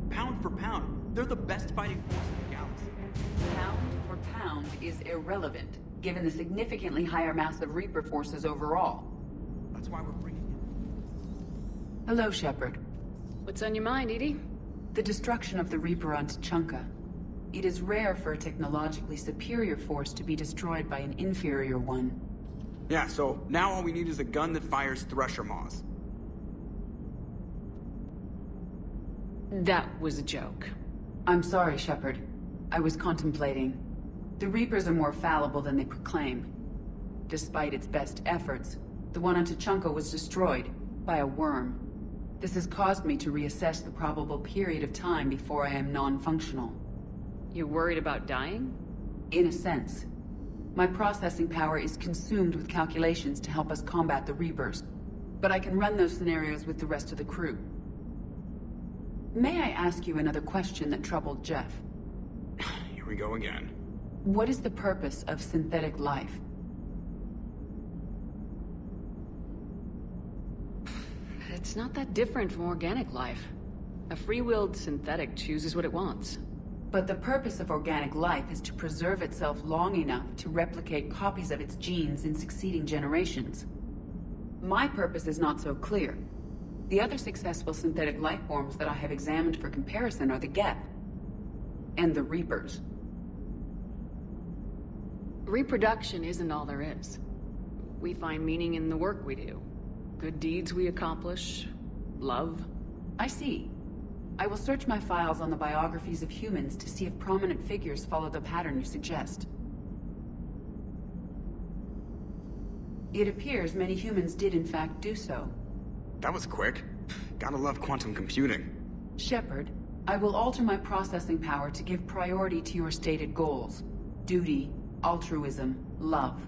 Pound for pound, they're the best fighting force in the galaxy. Pound for pound is irrelevant, given the significantly higher mass of Reaper forces overall. That's why we're bringing in. Hello, Shepard. What's on your mind, Edie? The destruction of the Reaper on Tuchanka. It is rare for a technologically superior force to be destroyed by an inferior one. Yeah, so now all we need is a gun that fires Thresher Maws. That was a joke. I'm sorry, Shepard. I was contemplating. The Reapers are more fallible than they proclaim. Despite its best efforts, the one on Tuchanka was destroyed by a worm. This has caused me to reassess the probable period of time before I am non-functional. You worried about dying? In a sense. My processing power is consumed with calculations to help us combat the Reapers, but I can run those scenarios with the rest of the crew. May I ask you another question that troubled Jeff? Here we go again. What is the purpose of synthetic life? It's not that different from organic life. A free-willed synthetic chooses what it wants. But the purpose of organic life is to preserve itself long enough to replicate copies of its genes in succeeding generations. My purpose is not so clear. The other successful synthetic life forms that I have examined for comparison are the Geth and the Reapers. Reproduction isn't all there is. We find meaning in the work we do. Good deeds we accomplish. Love. I see. I will search my files on the biographies of humans to see if prominent figures follow the pattern you suggest. It appears many humans did in fact do so. That was quick. Gotta love quantum computing. Shepard, I will alter my processing power to give priority to your stated goals. Duty, altruism, love.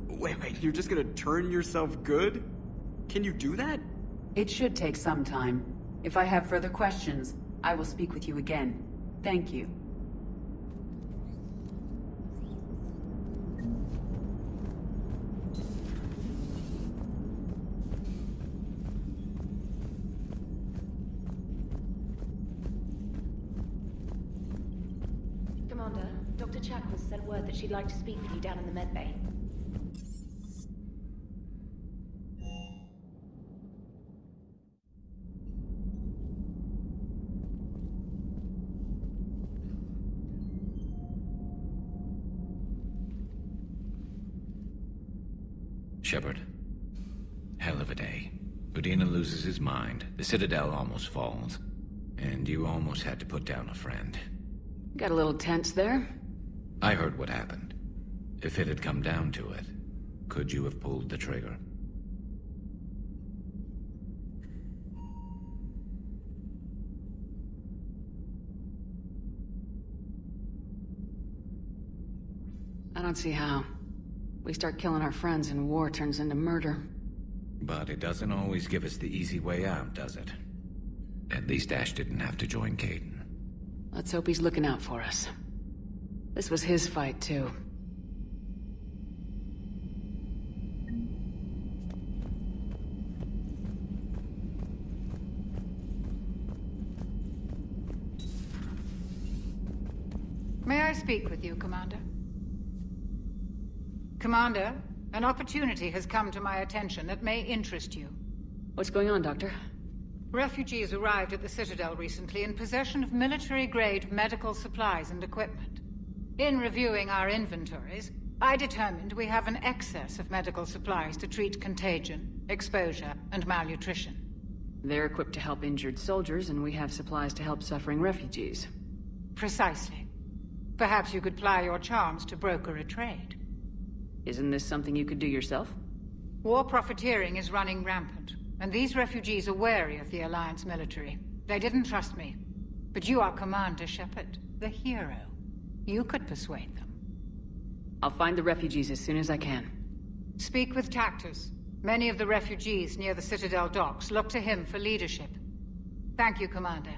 Wait, you're just gonna turn yourself good? Can you do that? It should take some time. If I have further questions, I will speak with you again. Thank you. Commander, Dr. Chakwas sent word that she'd like to speak with you down in the medbay. Shepard. Hell of a day. Udina loses his mind, the Citadel almost falls, and you almost had to put down a friend. Got a little tense there. I heard what happened. If it had come down to it, could you have pulled the trigger? I don't see how. We start killing our friends and war turns into murder. But it doesn't always give us the easy way out, does it? At least Ash didn't have to join Caden. Let's hope he's looking out for us. This was his fight, too. May I speak with you, Commander? Commander, an opportunity has come to my attention that may interest you. What's going on, Doctor? Refugees arrived at the Citadel recently in possession of military-grade medical supplies and equipment. In reviewing our inventories, I determined we have an excess of medical supplies to treat contagion, exposure, and malnutrition. They're equipped to help injured soldiers, and we have supplies to help suffering refugees. Precisely. Perhaps you could ply your charms to broker a trade. Isn't this something you could do yourself? War profiteering is running rampant, and these refugees are wary of the Alliance military. They didn't trust me. But you are Commander Shepard, the hero. You could persuade them. I'll find the refugees as soon as I can. Speak with Tactus. Many of the refugees near the Citadel docks look to him for leadership. Thank you, Commander.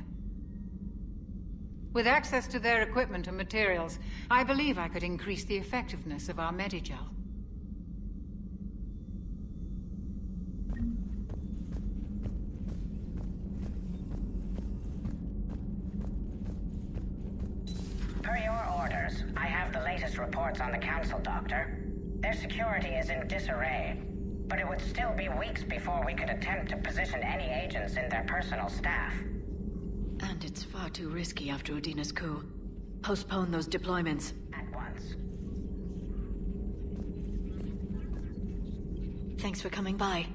With access to their equipment and materials, I believe I could increase the effectiveness of our Medigel. Per your orders, I have the latest reports on the Council, Doctor. Their security is in disarray, but it would still be weeks before we could attempt to position any agents in their personal staff. And it's far too risky after Udina's coup. Postpone those deployments. At once. Thanks for coming by.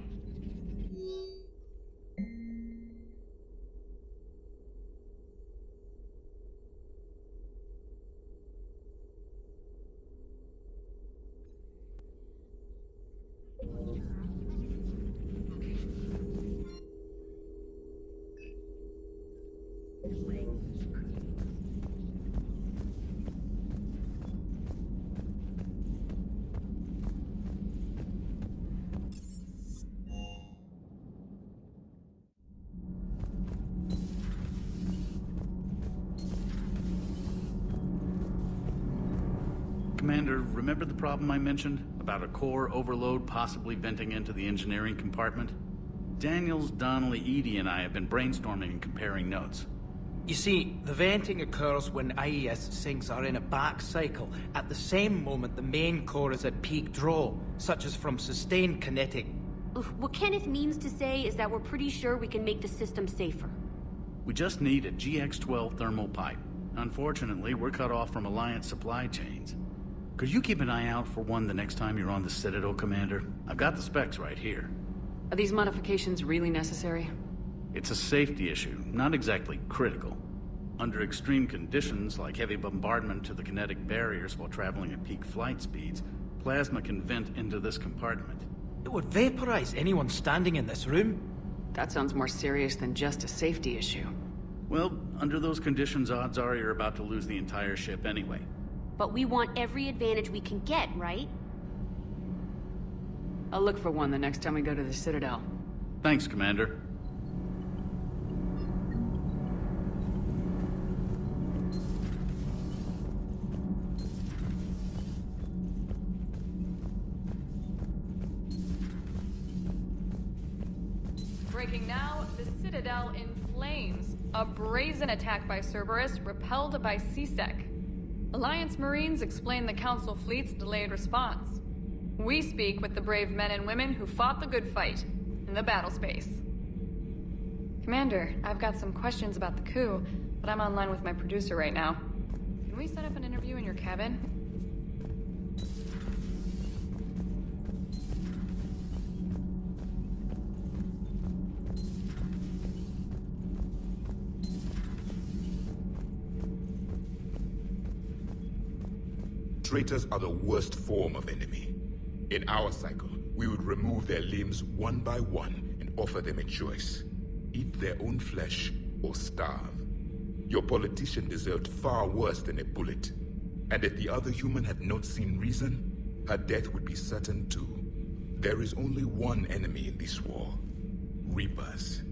Commander, remember the problem I mentioned? About a core overload possibly venting into the engineering compartment? Daniels, Donnelly, Edie, and I have been brainstorming and comparing notes. You see, the venting occurs when IES sinks are in a back cycle, at the same moment the main core is at peak draw, such as from sustained kinetic. What Kenneth means to say is that we're pretty sure we can make the system safer. We just need a GX-12 thermal pipe. Unfortunately, we're cut off from Alliance supply chains. Could you keep an eye out for one the next time you're on the Citadel, Commander? I've got the specs right here. Are these modifications really necessary? It's a safety issue, not exactly critical. Under extreme conditions, like heavy bombardment to the kinetic barriers while traveling at peak flight speeds, plasma can vent into this compartment. It would vaporize anyone standing in this room. That sounds more serious than just a safety issue. Well, under those conditions, odds are you're about to lose the entire ship anyway. But we want every advantage we can get, right? I'll look for one the next time we go to the Citadel. Thanks, Commander. Breaking now, the Citadel in flames. A brazen attack by Cerberus repelled by CSEC. Alliance Marines explain the Council fleet's delayed response. We speak with the brave men and women who fought the good fight in the battle space. Commander, I've got some questions about the coup, but I'm online with my producer right now. Can we set up an interview in your cabin? Traitors are the worst form of enemy. In our cycle, we would remove their limbs one by one and offer them a choice. Eat their own flesh or starve. Your politician deserved far worse than a bullet. And if the other human had not seen reason, her death would be certain too. There is only one enemy in this war. Reapers.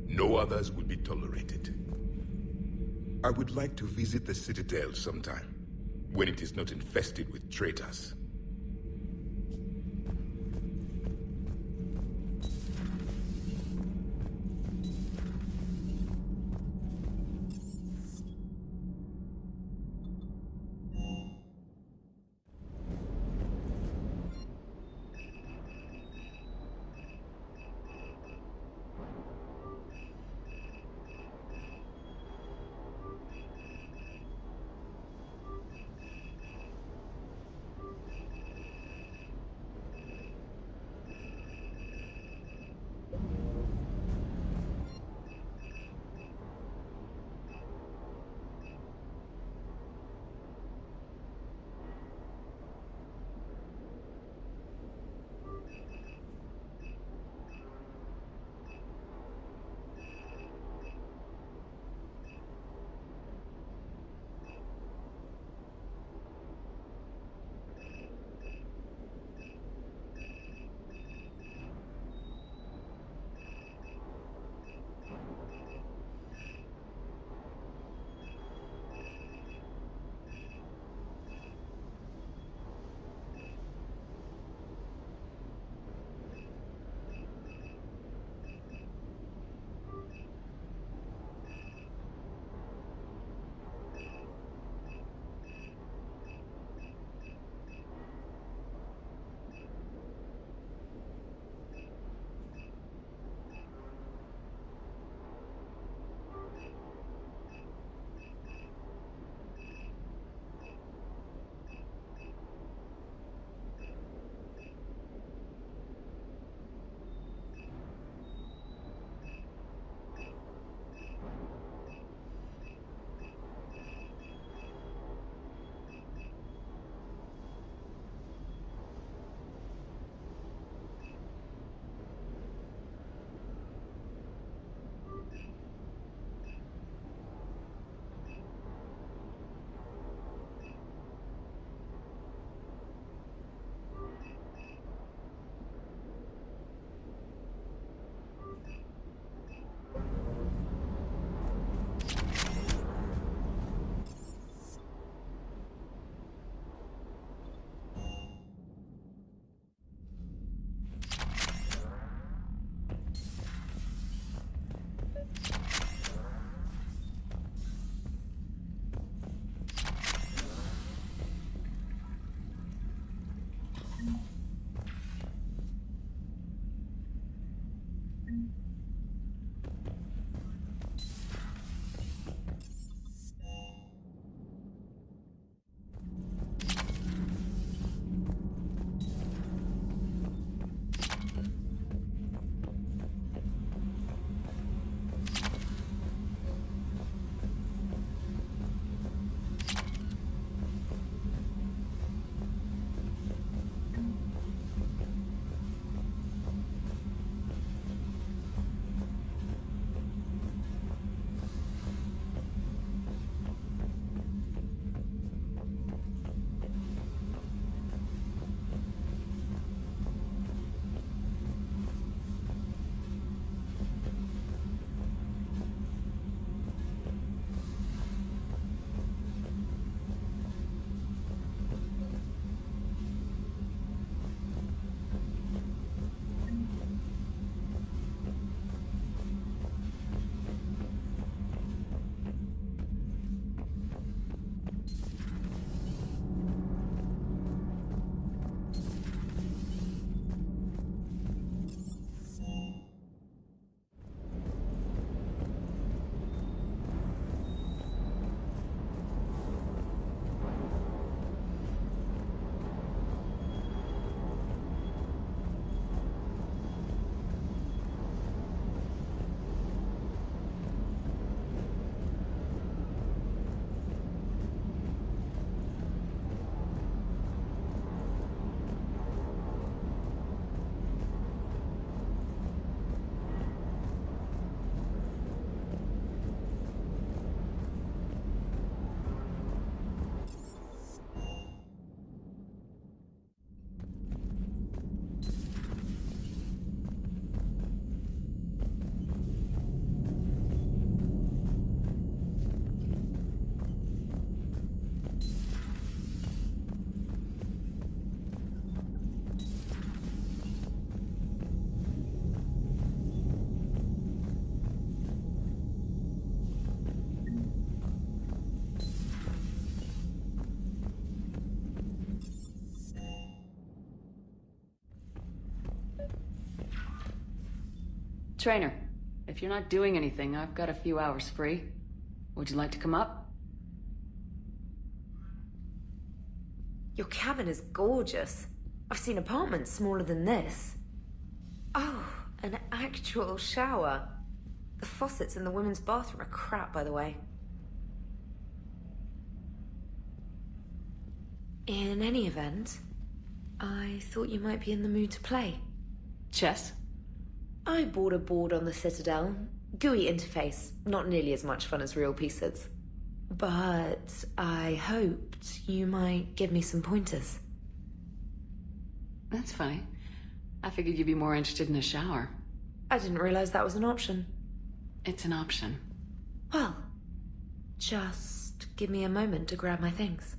No others will be tolerated. I would like to visit the Citadel sometime, when it is not infested with traitors. Trainer, if you're not doing anything, I've got a few hours free. Would you like to come up? Your cabin is gorgeous. I've seen apartments smaller than this. Oh, an actual shower. The faucets in the women's bathroom are crap, by the way. In any event, I thought you might be in the mood to play. Chess? I bought a board on the Citadel. GUI interface, not nearly as much fun as real pieces. But I hoped you might give me some pointers. That's funny. I figured you'd be more interested in a shower. I didn't realize that was an option. It's an option. Well, just give me a moment to grab my things.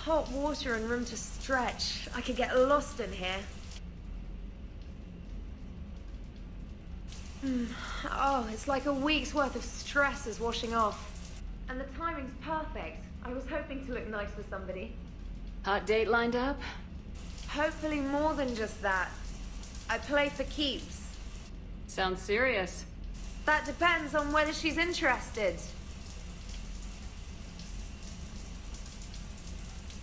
Hot water and room to stretch. I could get lost in here. Oh, it's like a week's worth of stress is washing off. And the timing's perfect. I was hoping to look nice for somebody. Hot date lined up? Hopefully more than just that. I play for keeps. Sounds serious. That depends on whether she's interested.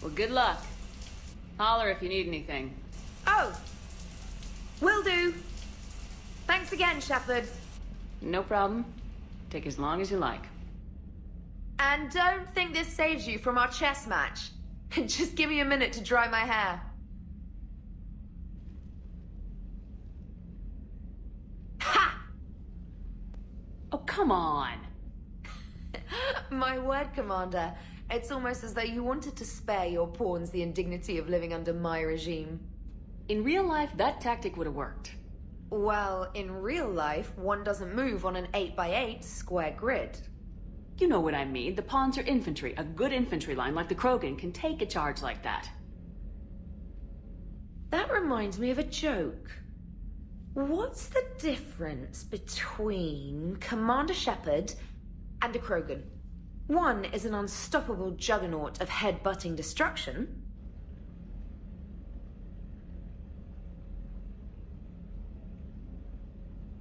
Well, good luck. Holler if you need anything. Oh! Will do. Thanks again, Shepard. No problem. Take as long as you like. And don't think this saves you from our chess match. Just give me a minute to dry my hair. Ha! Oh, come on. My word, Commander. It's almost as though you wanted to spare your pawns the indignity of living under my regime. In real life, that tactic would have worked. Well, in real life, one doesn't move on an 8x8 square grid. You know what I mean. The pawns are infantry. A good infantry line like the Krogan can take a charge like that. That reminds me of a joke. What's the difference between Commander Shepard and a Krogan? One is an unstoppable juggernaut of head-butting destruction.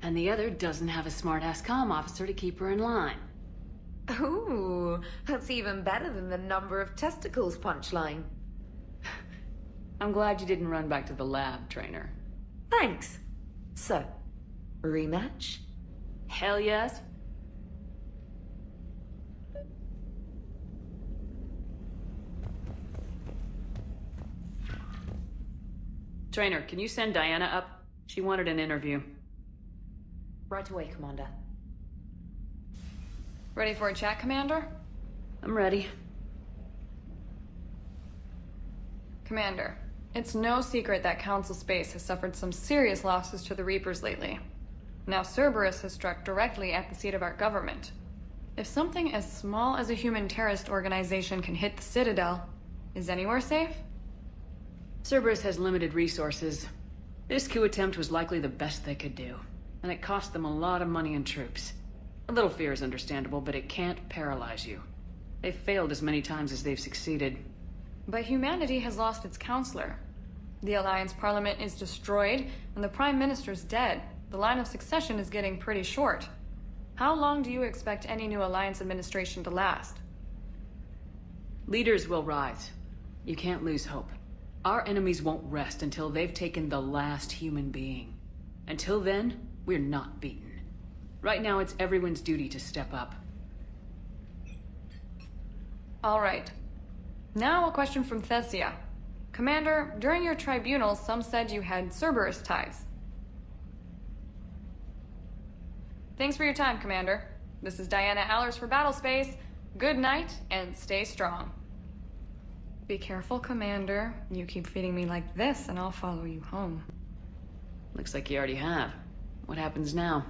And the other doesn't have a smart-ass comm officer to keep her in line. Ooh, that's even better than the number of testicles punchline. I'm glad you didn't run back to the lab, Trainer. Thanks. So, rematch? Hell yes. Trainer, can you send Diana up? She wanted an interview. Right away, Commander. Ready for a chat, Commander? I'm ready. Commander, it's no secret that Council Space has suffered some serious losses to the Reapers lately. Now Cerberus has struck directly at the seat of our government. If something as small as a human terrorist organization can hit the Citadel, is anywhere safe? Cerberus has limited resources. This coup attempt was likely the best they could do, and it cost them a lot of money and troops. A little fear is understandable, but it can't paralyze you. They've failed as many times as they've succeeded. But humanity has lost its counselor. The Alliance Parliament is destroyed, and the Prime Minister's dead. The line of succession is getting pretty short. How long do you expect any new Alliance administration to last? Leaders will rise. You can't lose hope. Our enemies won't rest until they've taken the last human being. Until then, we're not beaten. Right now, it's everyone's duty to step up. All right. Now a question from Thessia. Commander, during your tribunal, some said you had Cerberus ties. Thanks for your time, Commander. This is Diana Allers for Battlespace. Good night, and stay strong. Be careful, Commander. You keep feeding me like this, and I'll follow you home. Looks like you already have. What happens now?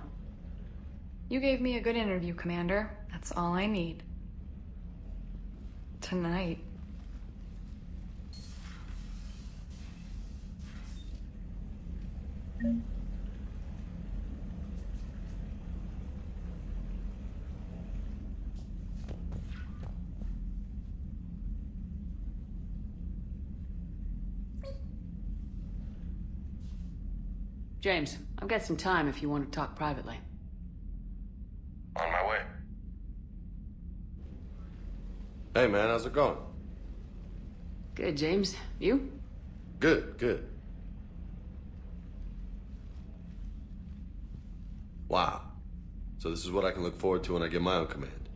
You gave me a good interview, Commander. That's all I need. Tonight. James, I've got some time if you want to talk privately. On my way. Hey man, how's it going? Good, James. You? Good. Wow. So this is what I can look forward to when I get my own command.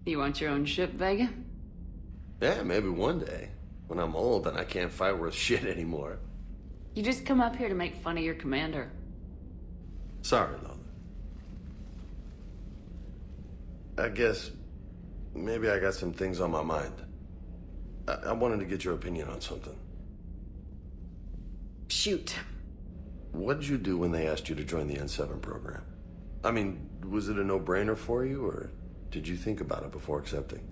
You want your own ship, Vega? Yeah, maybe one day. When I'm old and I can't fight worth shit anymore. You just come up here to make fun of your commander. Sorry, Lola. I guess maybe I got some things on my mind. I wanted to get your opinion on something. Shoot. What did you do when they asked you to join the N7 program? I mean, was it a no-brainer for you, or did you think about it before accepting?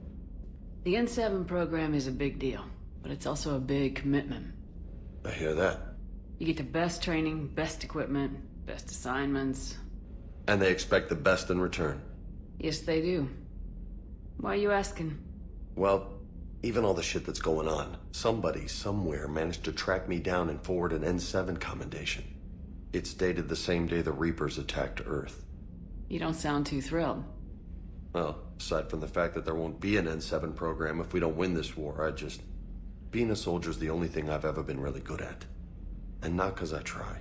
The N7 program is a big deal, but it's also a big commitment. I hear that. You get the best training, best equipment, best assignments. And they expect the best in return. Yes, they do. Why are you asking? Well, even all the shit that's going on, somebody, somewhere managed to track me down and forward an N7 commendation. It's dated the same day the Reapers attacked Earth. You don't sound too thrilled. Well, aside from the fact that there won't be an N7 program if we don't win this war, being a soldier's the only thing I've ever been really good at. And not because I try.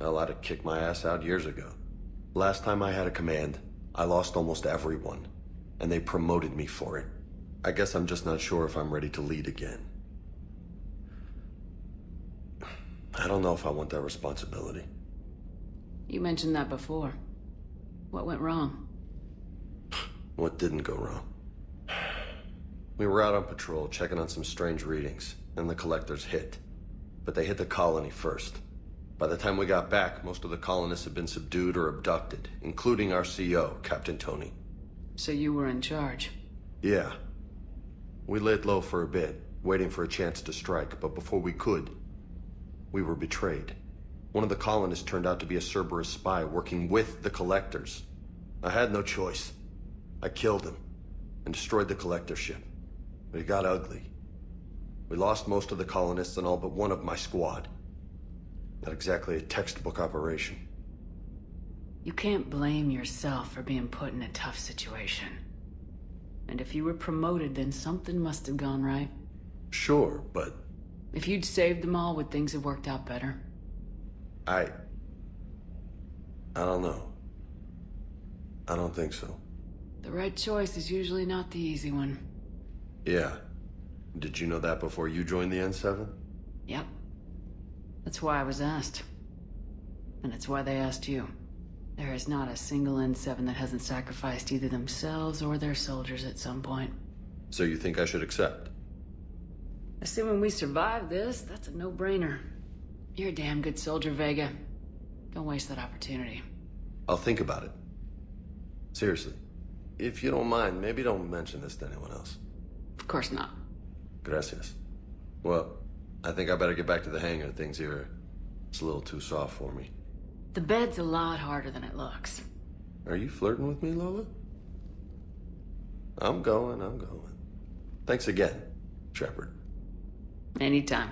Hell, I'd have kicked my ass out years ago. Last time I had a command, I lost almost everyone. And they promoted me for it. I guess I'm just not sure if I'm ready to lead again. I don't know if I want that responsibility. You mentioned that before. What went wrong? What didn't go wrong? We were out on patrol, checking on some strange readings, and the collectors hit. But they hit the colony first. By the time we got back, most of the colonists had been subdued or abducted, including our CO, Captain Tony. So you were in charge? Yeah. We laid low for a bit, waiting for a chance to strike, but before we could, we were betrayed. One of the colonists turned out to be a Cerberus spy working with the collectors. I had no choice. I killed him and destroyed the collector ship. But it got ugly. We lost most of the colonists and all but one of my squad. Not exactly a textbook operation. You can't blame yourself for being put in a tough situation. And if you were promoted, then something must have gone right. Sure, but... If you'd saved them all, would things have worked out better? I don't know. I don't think so. The right choice is usually not the easy one. Yeah. Did you know that before you joined the N7? Yep. That's why I was asked. And it's why they asked you. There is not a single N7 that hasn't sacrificed either themselves or their soldiers at some point. So you think I should accept? Assuming we survive this, that's a no-brainer. You're a damn good soldier, Vega. Don't waste that opportunity. I'll think about it. Seriously. If you don't mind, maybe don't mention this to anyone else. Of course not. Gracias. Well, I think I better get back to the hang of things here. It's a little too soft for me. The bed's a lot harder than it looks. Are you flirting with me, Lola? I'm going. Thanks again, Shepard. Anytime.